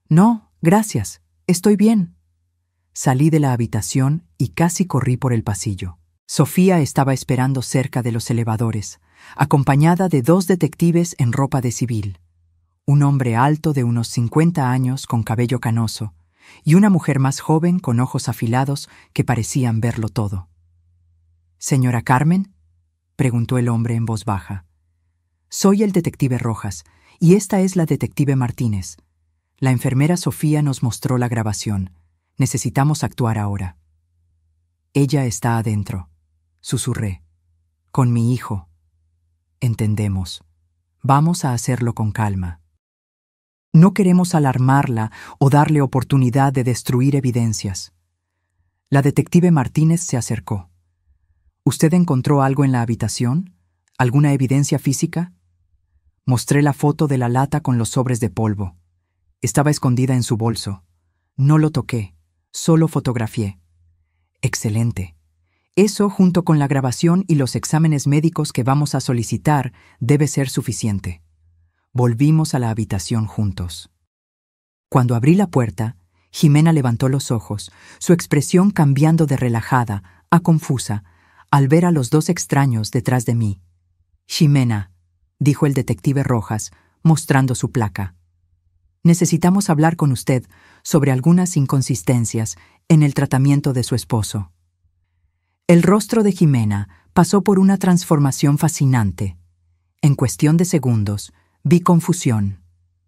«No, gracias. Estoy bien». Salí de la habitación y casi corrí por el pasillo. Sofía estaba esperando cerca de los elevadores, acompañada de 2 detectives en ropa de civil. Un hombre alto de unos 50 años con cabello canoso, y una mujer más joven con ojos afilados que parecían verlo todo. «¿Señora Carmen?», preguntó el hombre en voz baja. «Soy el detective Rojas, y esta es la detective Martínez. La enfermera Sofía nos mostró la grabación. Necesitamos actuar ahora». «Ella está adentro», susurré. «Con mi hijo». «Entendemos. Vamos a hacerlo con calma. No queremos alarmarla o darle oportunidad de destruir evidencias». La detective Martínez se acercó. «¿Usted encontró algo en la habitación? ¿Alguna evidencia física?» Mostré la foto de la lata con los sobres de polvo. Estaba escondida en su bolso. No lo toqué, solo fotografié. «Excelente. Eso, junto con la grabación y los exámenes médicos que vamos a solicitar, debe ser suficiente». Volvimos a la habitación juntos. Cuando abrí la puerta, Jimena levantó los ojos, su expresión cambiando de relajada a confusa, al ver a los dos extraños detrás de mí. «Ximena», dijo el detective Rojas, mostrando su placa. «Necesitamos hablar con usted sobre algunas inconsistencias en el tratamiento de su esposo». El rostro de Jimena pasó por una transformación fascinante. En cuestión de segundos, vi confusión,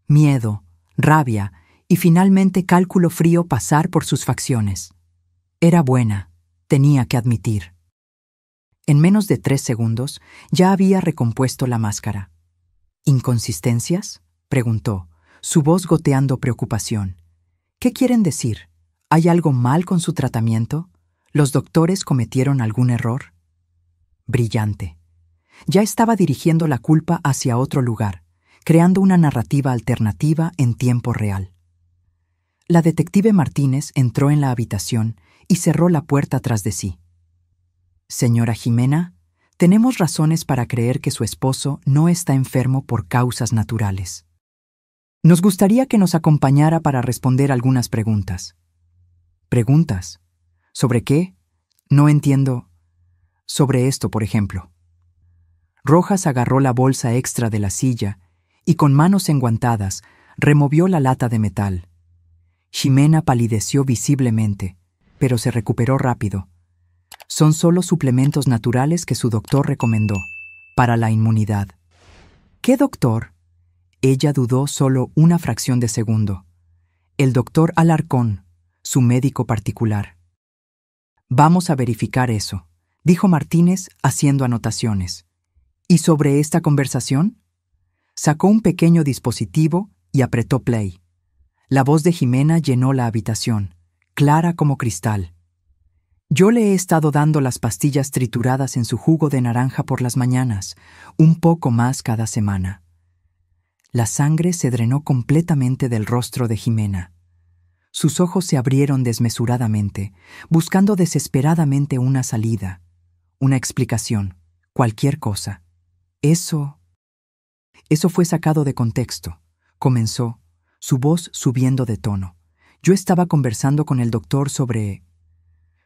miedo, rabia y finalmente cálculo frío pasar por sus facciones. Era buena, tenía que admitir. En menos de 3 segundos ya había recompuesto la máscara. «¿Inconsistencias?», preguntó, su voz goteando preocupación. «¿Qué quieren decir? ¿Hay algo mal con su tratamiento? ¿Los doctores cometieron algún error?». Brillante. Ya estaba dirigiendo la culpa hacia otro lugar, creando una narrativa alternativa en tiempo real. La detective Martínez entró en la habitación y cerró la puerta tras de sí. «Señora Jimena, tenemos razones para creer que su esposo no está enfermo por causas naturales. Nos gustaría que nos acompañara para responder algunas preguntas». «¿Preguntas? ¿Sobre qué? No entiendo». «Sobre esto, por ejemplo». Rojas agarró la bolsa extra de la silla y con manos enguantadas removió la lata de metal. Ximena palideció visiblemente, pero se recuperó rápido. «Son solo suplementos naturales que su doctor recomendó, para la inmunidad». «¿Qué doctor?». Ella dudó solo una fracción de segundo. «El doctor Alarcón, su médico particular». «Vamos a verificar eso», dijo Martínez haciendo anotaciones. «¿Y sobre esta conversación?». Sacó un pequeño dispositivo y apretó play. La voz de Jimena llenó la habitación, clara como cristal. «Yo le he estado dando las pastillas trituradas en su jugo de naranja por las mañanas, un poco más cada semana». La sangre se drenó completamente del rostro de Jimena. Sus ojos se abrieron desmesuradamente, buscando desesperadamente una salida, una explicación, cualquier cosa. Eso fue sacado de contexto», comenzó, su voz subiendo de tono. «Yo estaba conversando con el doctor sobre...».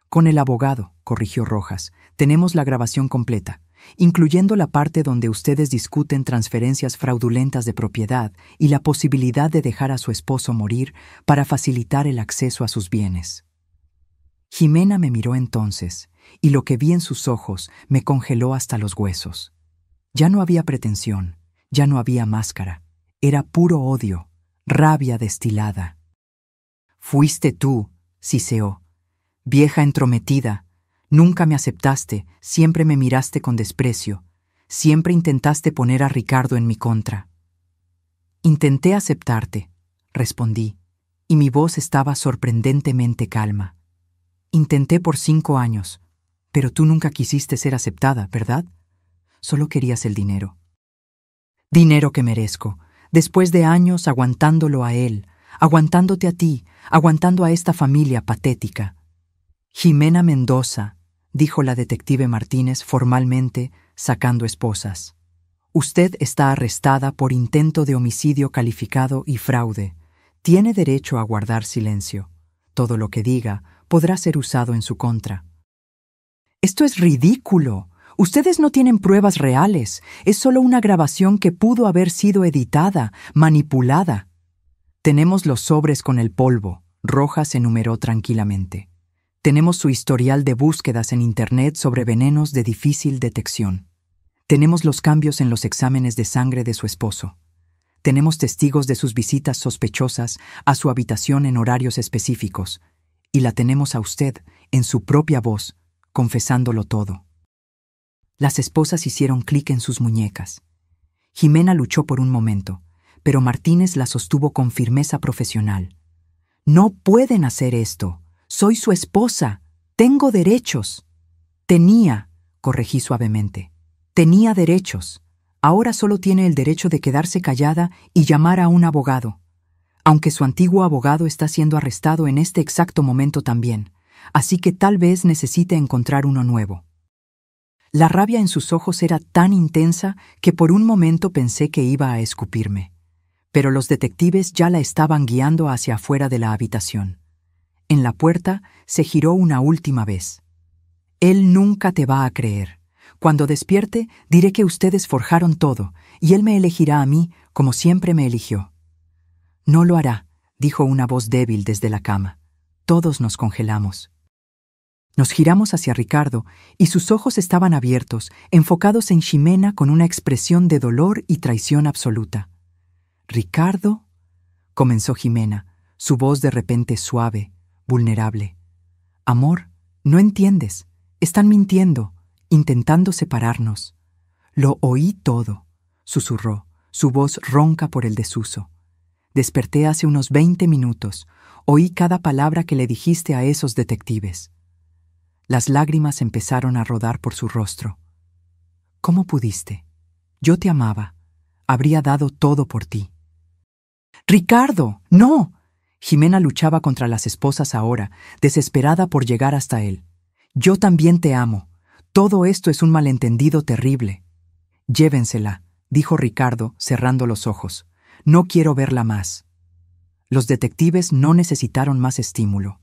«Con el abogado», corrigió Rojas. «Tenemos la grabación completa, incluyendo la parte donde ustedes discuten transferencias fraudulentas de propiedad y la posibilidad de dejar a su esposo morir para facilitar el acceso a sus bienes». Jimena me miró entonces, y lo que vi en sus ojos me congeló hasta los huesos. Ya no había pretensión, ya no había máscara. Era puro odio, rabia destilada. «Fuiste tú», siseó. «Vieja entrometida, nunca me aceptaste, siempre me miraste con desprecio, siempre intentaste poner a Ricardo en mi contra». «Intenté aceptarte», respondí, y mi voz estaba sorprendentemente calma. «Intenté por 5 años, pero tú nunca quisiste ser aceptada, ¿verdad? Solo querías el dinero». «Dinero que merezco, después de años aguantándolo a él, aguantándote a ti, aguantando a esta familia patética». «Ximena Mendoza», dijo la detective Martínez formalmente, sacando esposas. «Usted está arrestada por intento de homicidio calificado y fraude. Tiene derecho a guardar silencio. Todo lo que diga podrá ser usado en su contra». «Esto es ridículo. Ustedes no tienen pruebas reales. Es solo una grabación que pudo haber sido editada, manipulada». «Tenemos los sobres con el polvo», Rojas enumeró tranquilamente. «Tenemos su historial de búsquedas en Internet sobre venenos de difícil detección. Tenemos los cambios en los exámenes de sangre de su esposo. Tenemos testigos de sus visitas sospechosas a su habitación en horarios específicos. Y la tenemos a usted, en su propia voz, confesándolo todo». Las esposas hicieron clic en sus muñecas. Jimena luchó por un momento, pero Martínez la sostuvo con firmeza profesional. «No pueden hacer esto. Soy su esposa. Tengo derechos». «Tenía», corregí suavemente. «Tenía derechos. Ahora solo tiene el derecho de quedarse callada y llamar a un abogado. Aunque su antiguo abogado está siendo arrestado en este exacto momento también, así que tal vez necesite encontrar uno nuevo». La rabia en sus ojos era tan intensa que por un momento pensé que iba a escupirme. Pero los detectives ya la estaban guiando hacia afuera de la habitación. En la puerta se giró una última vez. Él nunca te va a creer. Cuando despierte, diré que ustedes forjaron todo, y él me elegirá a mí como siempre me eligió. No lo hará, dijo una voz débil desde la cama. Todos nos congelamos. Nos giramos hacia Ricardo, y sus ojos estaban abiertos, enfocados en Ximena con una expresión de dolor y traición absoluta. «¿Ricardo?», comenzó Ximena, su voz de repente suave, vulnerable. «Amor, no entiendes. Están mintiendo, intentando separarnos». «Lo oí todo», susurró, su voz ronca por el desuso. «Desperté hace unos 20 minutos. Oí cada palabra que le dijiste a esos detectives». Las lágrimas empezaron a rodar por su rostro. «¿Cómo pudiste? Yo te amaba. Habría dado todo por ti». «¡Ricardo! ¡No!». Ximena luchaba contra las esposas ahora, desesperada por llegar hasta él. «Yo también te amo. Todo esto es un malentendido terrible». «Llévensela», dijo Ricardo, cerrando los ojos. «No quiero verla más». Los detectives no necesitaron más estímulo.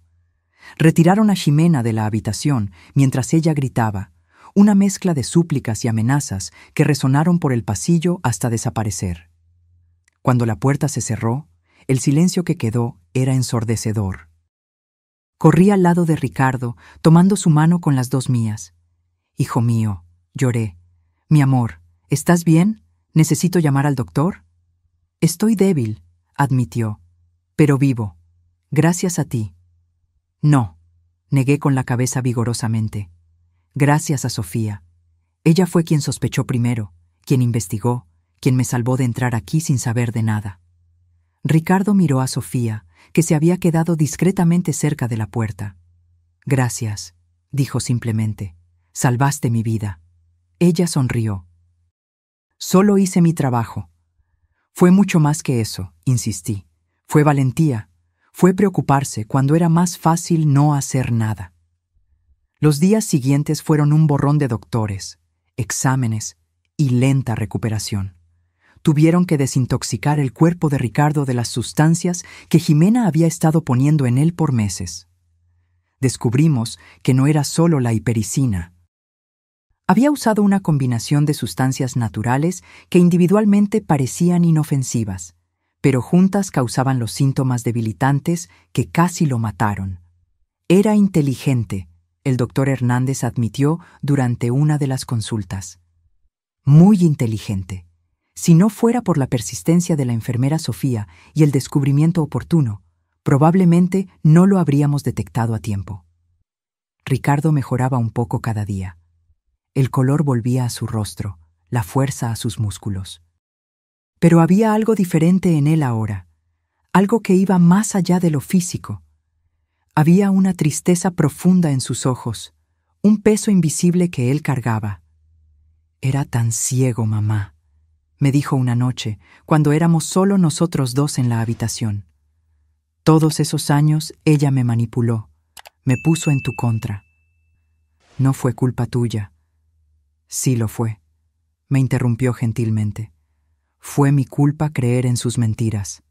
Retiraron a Ximena de la habitación mientras ella gritaba, una mezcla de súplicas y amenazas que resonaron por el pasillo hasta desaparecer. Cuando la puerta se cerró, el silencio que quedó era ensordecedor. Corrí al lado de Ricardo, tomando su mano con las dos mías. «Hijo mío», lloré. «Mi amor, ¿estás bien? ¿Necesito llamar al doctor?» «Estoy débil», admitió, «pero vivo. Gracias a ti». «No», negué con la cabeza vigorosamente. «Gracias a Sofía. Ella fue quien sospechó primero, quien investigó, quien me salvó de entrar aquí sin saber de nada». Ricardo miró a Sofía, que se había quedado discretamente cerca de la puerta. «Gracias», dijo simplemente. «Salvaste mi vida». Ella sonrió. «Solo hice mi trabajo». «Fue mucho más que eso», insistí. «Fue valentía. Fue preocuparse cuando era más fácil no hacer nada». Los días siguientes fueron un borrón de doctores, exámenes y lenta recuperación. Tuvieron que desintoxicar el cuerpo de Ricardo de las sustancias que Ximena había estado poniendo en él por meses. Descubrimos que no era solo la hipericina. Había usado una combinación de sustancias naturales que individualmente parecían inofensivas, pero juntas causaban los síntomas debilitantes que casi lo mataron. Era inteligente, el doctor Hernández admitió durante una de las consultas. Muy inteligente. Si no fuera por la persistencia de la enfermera Sofía y el descubrimiento oportuno, probablemente no lo habríamos detectado a tiempo. Ricardo mejoraba un poco cada día. El color volvía a su rostro, la fuerza a sus músculos. Pero había algo diferente en él ahora, algo que iba más allá de lo físico. Había una tristeza profunda en sus ojos, un peso invisible que él cargaba. «Era tan ciego, mamá», me dijo una noche, cuando éramos solo nosotros dos en la habitación. «Todos esos años ella me manipuló, me puso en tu contra». «No fue culpa tuya». «Sí lo fue», me interrumpió gentilmente. «Fue mi culpa creer en sus mentiras».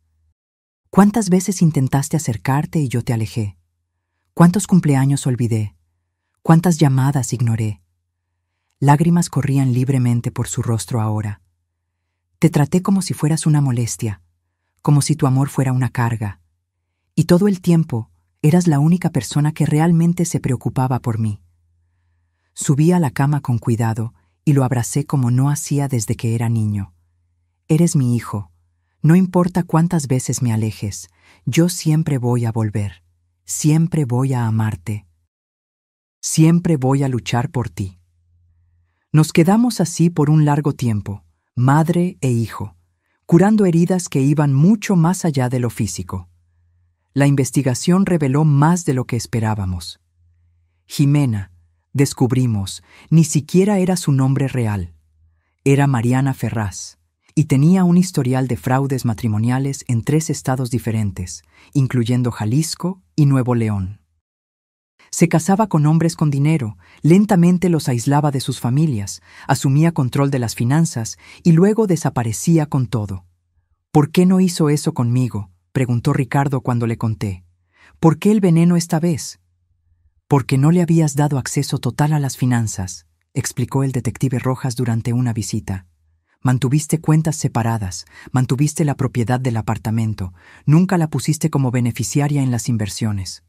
«¿Cuántas veces intentaste acercarte y yo te alejé? ¿Cuántos cumpleaños olvidé? ¿Cuántas llamadas ignoré?» Lágrimas corrían libremente por su rostro ahora. «Te traté como si fueras una molestia, como si tu amor fuera una carga. Y todo el tiempo eras la única persona que realmente se preocupaba por mí». Subí a la cama con cuidado y lo abracé como no hacía desde que era niño. «Eres mi hijo. No importa cuántas veces me alejes, yo siempre voy a volver. Siempre voy a amarte. Siempre voy a luchar por ti». Nos quedamos así por un largo tiempo, madre e hijo, curando heridas que iban mucho más allá de lo físico. La investigación reveló más de lo que esperábamos. Ximena, descubrimos, ni siquiera era su nombre real. Era Mariana Ferraz, y tenía un historial de fraudes matrimoniales en 3 estados diferentes, incluyendo Jalisco y Nuevo León. Se casaba con hombres con dinero, lentamente los aislaba de sus familias, asumía control de las finanzas y luego desaparecía con todo. «¿Por qué no hizo eso conmigo?», preguntó Ricardo cuando le conté. ¿Por qué el veneno esta vez? Porque no le habías dado acceso total a las finanzas, explicó el detective Rojas durante una visita. Mantuviste cuentas separadas, mantuviste la propiedad del apartamento, nunca la pusiste como beneficiaria en las inversiones.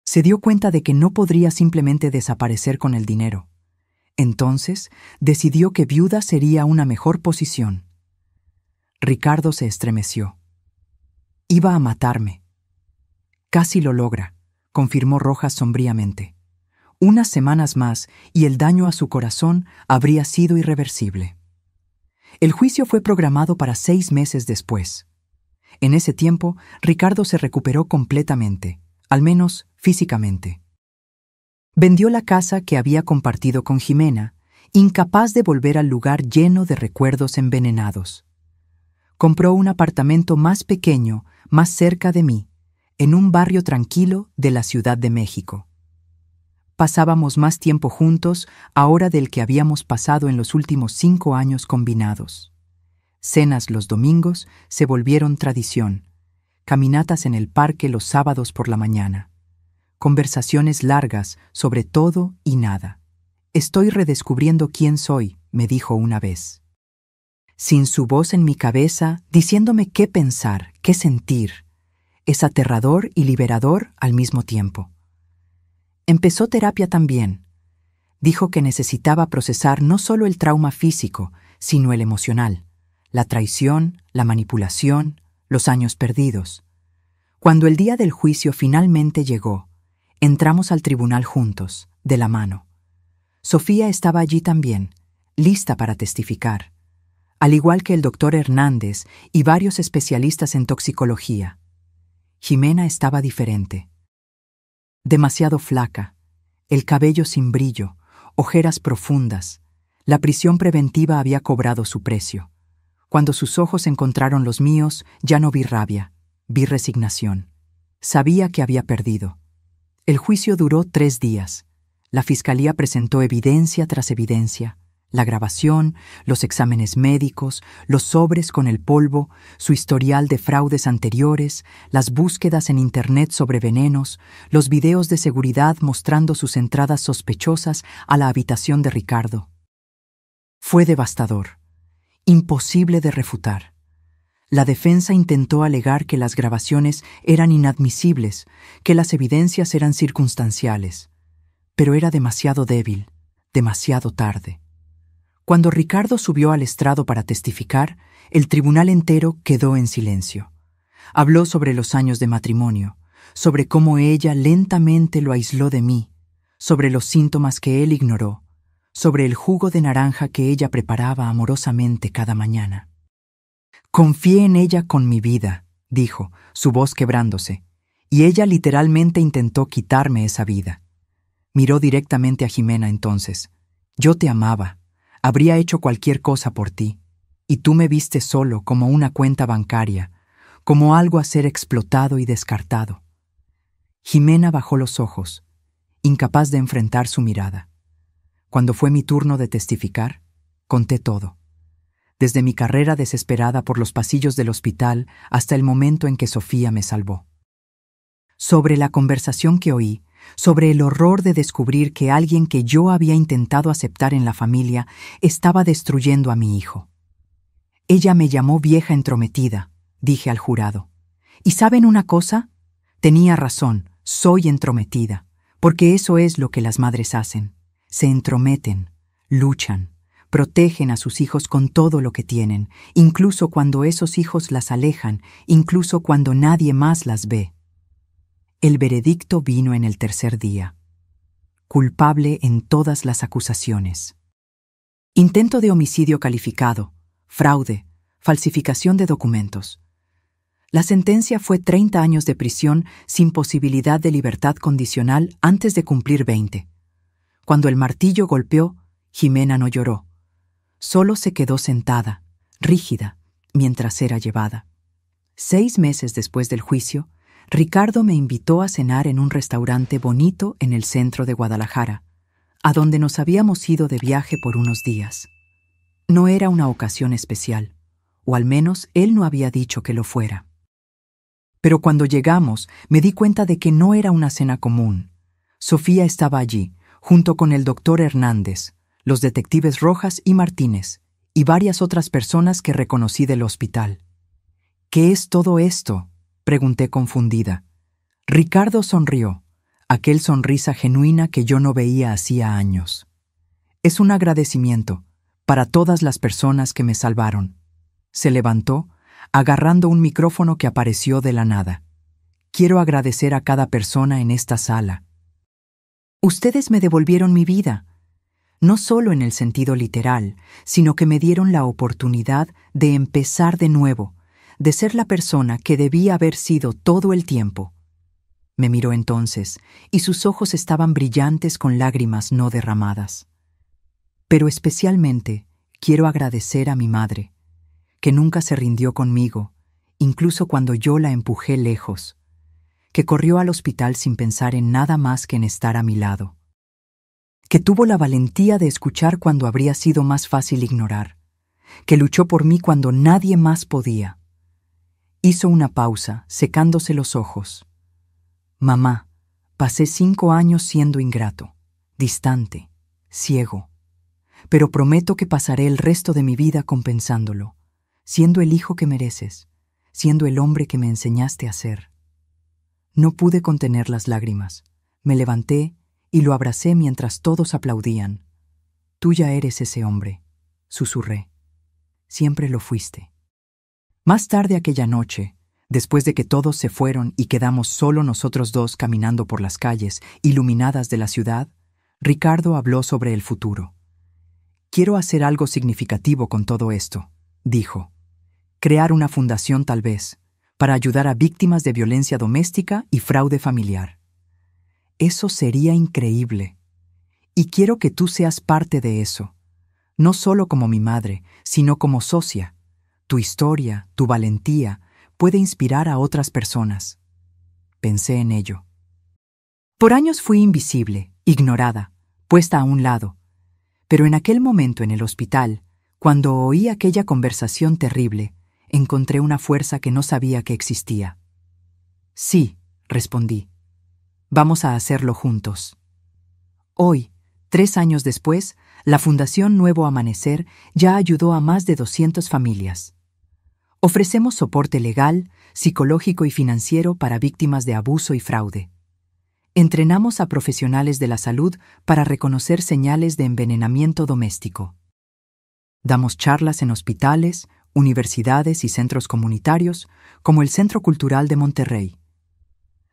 Se dio cuenta de que no podría simplemente desaparecer con el dinero. Entonces, decidió que viuda sería una mejor posición. Ricardo se estremeció. Iba a matarme. Casi lo logra, confirmó Rojas sombríamente. Unas semanas más y el daño a su corazón habría sido irreversible. El juicio fue programado para 6 meses después. En ese tiempo, Ricardo se recuperó completamente, al menos físicamente. Vendió la casa que había compartido con Jimena, incapaz de volver al lugar lleno de recuerdos envenenados. Compró un apartamento más pequeño, más cerca de mí, en un barrio tranquilo de la Ciudad de México. Pasábamos más tiempo juntos ahora del que habíamos pasado en los últimos 5 años combinados. Cenas los domingos se volvieron tradición, caminatas en el parque los sábados por la mañana. Conversaciones largas sobre todo y nada. Estoy redescubriendo quién soy, me dijo una vez. Sin su voz en mi cabeza, diciéndome qué pensar, qué sentir. Es aterrador y liberador al mismo tiempo. Empezó terapia también. Dijo que necesitaba procesar no solo el trauma físico, sino el emocional, la traición, la manipulación, los años perdidos. Cuando el día del juicio finalmente llegó, entramos al tribunal juntos, de la mano. Sofía estaba allí también, lista para testificar, al igual que el doctor Hernández y varios especialistas en toxicología. Jimena estaba diferente. Demasiado flaca, el cabello sin brillo, ojeras profundas. La prisión preventiva había cobrado su precio. Cuando sus ojos encontraron los míos, ya no vi rabia, vi resignación. Sabía que había perdido. El juicio duró 3 días. La fiscalía presentó evidencia tras evidencia. La grabación, los exámenes médicos, los sobres con el polvo, su historial de fraudes anteriores, las búsquedas en Internet sobre venenos, los videos de seguridad mostrando sus entradas sospechosas a la habitación de Ricardo. Fue devastador, imposible de refutar. La defensa intentó alegar que las grabaciones eran inadmisibles, que las evidencias eran circunstanciales, pero era demasiado débil, demasiado tarde. Cuando Ricardo subió al estrado para testificar, el tribunal entero quedó en silencio. Habló sobre los años de matrimonio, sobre cómo ella lentamente lo aisló de mí, sobre los síntomas que él ignoró, sobre el jugo de naranja que ella preparaba amorosamente cada mañana. Confié en ella con mi vida, dijo, su voz quebrándose, y ella literalmente intentó quitarme esa vida. Miró directamente a Jimena entonces. Yo te amaba, habría hecho cualquier cosa por ti, y tú me viste solo como una cuenta bancaria, como algo a ser explotado y descartado. Jimena bajó los ojos, incapaz de enfrentar su mirada. Cuando fue mi turno de testificar, conté todo. Desde mi carrera desesperada por los pasillos del hospital hasta el momento en que Sofía me salvó. Sobre la conversación que oí, sobre el horror de descubrir que alguien que yo había intentado aceptar en la familia estaba destruyendo a mi hijo. Ella me llamó vieja entrometida, dije al jurado. ¿Y saben una cosa? Tenía razón, soy entrometida, porque eso es lo que las madres hacen. Se entrometen, luchan, protegen a sus hijos con todo lo que tienen, incluso cuando esos hijos las alejan, incluso cuando nadie más las ve. El veredicto vino en el 3er día. Culpable en todas las acusaciones. Intento de homicidio calificado, fraude, falsificación de documentos. La sentencia fue 30 años de prisión sin posibilidad de libertad condicional antes de cumplir 20. Cuando el martillo golpeó, Jimena no lloró. Solo se quedó sentada, rígida, mientras era llevada. 6 meses después del juicio, Ricardo me invitó a cenar en un restaurante bonito en el centro de Guadalajara, a donde nos habíamos ido de viaje por unos días. No era una ocasión especial, o al menos él no había dicho que lo fuera. Pero cuando llegamos, me di cuenta de que no era una cena común. Sofía estaba allí, junto con el doctor Hernández, los detectives Rojas y Martínez, y varias otras personas que reconocí del hospital. ¿Qué es todo esto?, pregunté confundida. Ricardo sonrió, aquel sonrisa genuina que yo no veía hacía años. Es un agradecimiento para todas las personas que me salvaron. Se levantó, agarrando un micrófono que apareció de la nada. Quiero agradecer a cada persona en esta sala. Ustedes me devolvieron mi vida, no solo en el sentido literal, sino que me dieron la oportunidad de empezar de nuevo, de ser la persona que debía haber sido todo el tiempo. Me miró entonces, y sus ojos estaban brillantes con lágrimas no derramadas. Pero especialmente quiero agradecer a mi madre, que nunca se rindió conmigo, incluso cuando yo la empujé lejos, que corrió al hospital sin pensar en nada más que en estar a mi lado, que tuvo la valentía de escuchar cuando habría sido más fácil ignorar, que luchó por mí cuando nadie más podía. Hizo una pausa, secándose los ojos. Mamá, pasé 5 años siendo ingrato, distante, ciego, pero prometo que pasaré el resto de mi vida compensándolo, siendo el hijo que mereces, siendo el hombre que me enseñaste a ser. No pude contener las lágrimas. Me levanté y lo abracé mientras todos aplaudían. Tú ya eres ese hombre, susurré. Siempre lo fuiste. Más tarde aquella noche, después de que todos se fueron y quedamos solo nosotros dos caminando por las calles iluminadas de la ciudad, Ricardo habló sobre el futuro. Quiero hacer algo significativo con todo esto, dijo. Crear una fundación tal vez, para ayudar a víctimas de violencia doméstica y fraude familiar. Eso sería increíble. Y quiero que tú seas parte de eso, no solo como mi madre, sino como socia. Tu historia, tu valentía, puede inspirar a otras personas. Pensé en ello. Por años fui invisible, ignorada, puesta a un lado. Pero en aquel momento en el hospital, cuando oí aquella conversación terrible, encontré una fuerza que no sabía que existía. Sí, respondí. Vamos a hacerlo juntos. Hoy, 3 años después, la Fundación Nuevo Amanecer ya ayudó a más de 200 familias. Ofrecemos soporte legal, psicológico y financiero para víctimas de abuso y fraude. Entrenamos a profesionales de la salud para reconocer señales de envenenamiento doméstico. Damos charlas en hospitales, universidades y centros comunitarios, como el Centro Cultural de Monterrey.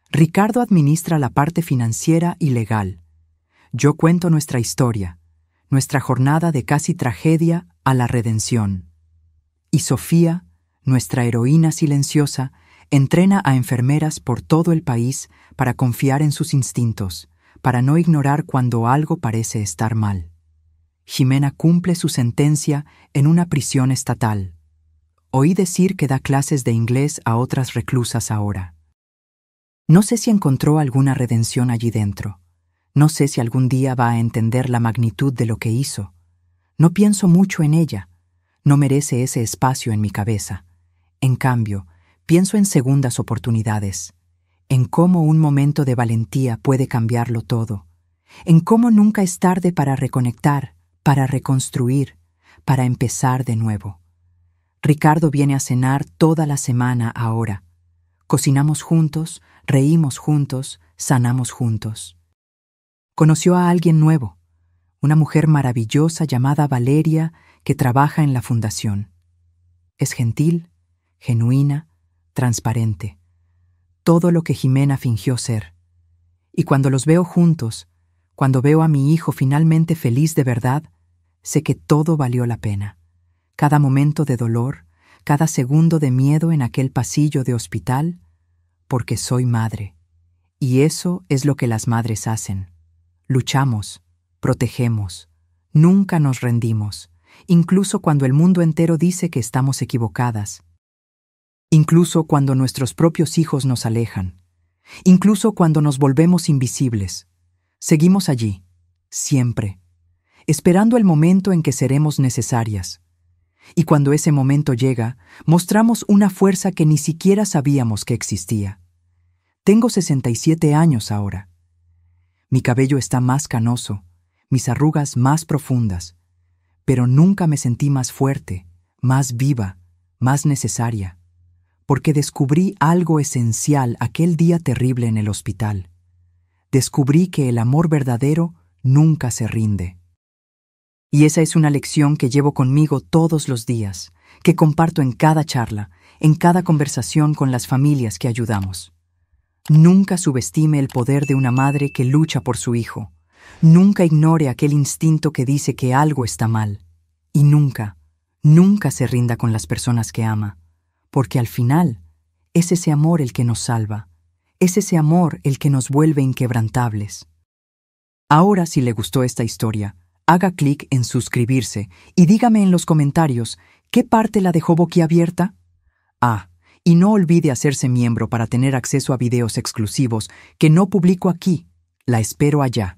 Ricardo administra la parte financiera y legal. Yo cuento nuestra historia, nuestra jornada de casi tragedia a la redención. Y Sofía, nuestra heroína silenciosa, entrena a enfermeras por todo el país para confiar en sus instintos, para no ignorar cuando algo parece estar mal. Jimena cumple su sentencia en una prisión estatal. Oí decir que da clases de inglés a otras reclusas ahora. No sé si encontró alguna redención allí dentro. No sé si algún día va a entender la magnitud de lo que hizo. No pienso mucho en ella. No merece ese espacio en mi cabeza. En cambio, pienso en segundas oportunidades, en cómo un momento de valentía puede cambiarlo todo, en cómo nunca es tarde para reconectar, para reconstruir, para empezar de nuevo. Ricardo viene a cenar toda la semana ahora. Cocinamos juntos, reímos juntos, sanamos juntos. Conoció a alguien nuevo, una mujer maravillosa llamada Valeria que trabaja en la fundación. Es gentil, genuina, transparente. Todo lo que Jimena fingió ser. Y cuando los veo juntos, cuando veo a mi hijo finalmente feliz de verdad, sé que todo valió la pena. Cada momento de dolor, cada segundo de miedo en aquel pasillo de hospital, porque soy madre. Y eso es lo que las madres hacen. Luchamos, protegemos, nunca nos rendimos, incluso cuando el mundo entero dice que estamos equivocadas. Incluso cuando nuestros propios hijos nos alejan. Incluso cuando nos volvemos invisibles. Seguimos allí, siempre, esperando el momento en que seremos necesarias. Y cuando ese momento llega, mostramos una fuerza que ni siquiera sabíamos que existía. Tengo 67 años ahora. Mi cabello está más canoso, mis arrugas más profundas, pero nunca me sentí más fuerte, más viva, más necesaria, porque descubrí algo esencial aquel día terrible en el hospital. Descubrí que el amor verdadero nunca se rinde. Y esa es una lección que llevo conmigo todos los días, que comparto en cada charla, en cada conversación con las familias que ayudamos. Nunca subestime el poder de una madre que lucha por su hijo. Nunca ignore aquel instinto que dice que algo está mal. Y nunca, nunca se rinda con las personas que ama, porque al final es ese amor el que nos salva, es ese amor el que nos vuelve inquebrantables. Ahora, si le gustó esta historia, haga clic en suscribirse y dígame en los comentarios qué parte la dejó boquiabierta. Y no olvide hacerse miembro para tener acceso a videos exclusivos que no publico aquí. La espero allá.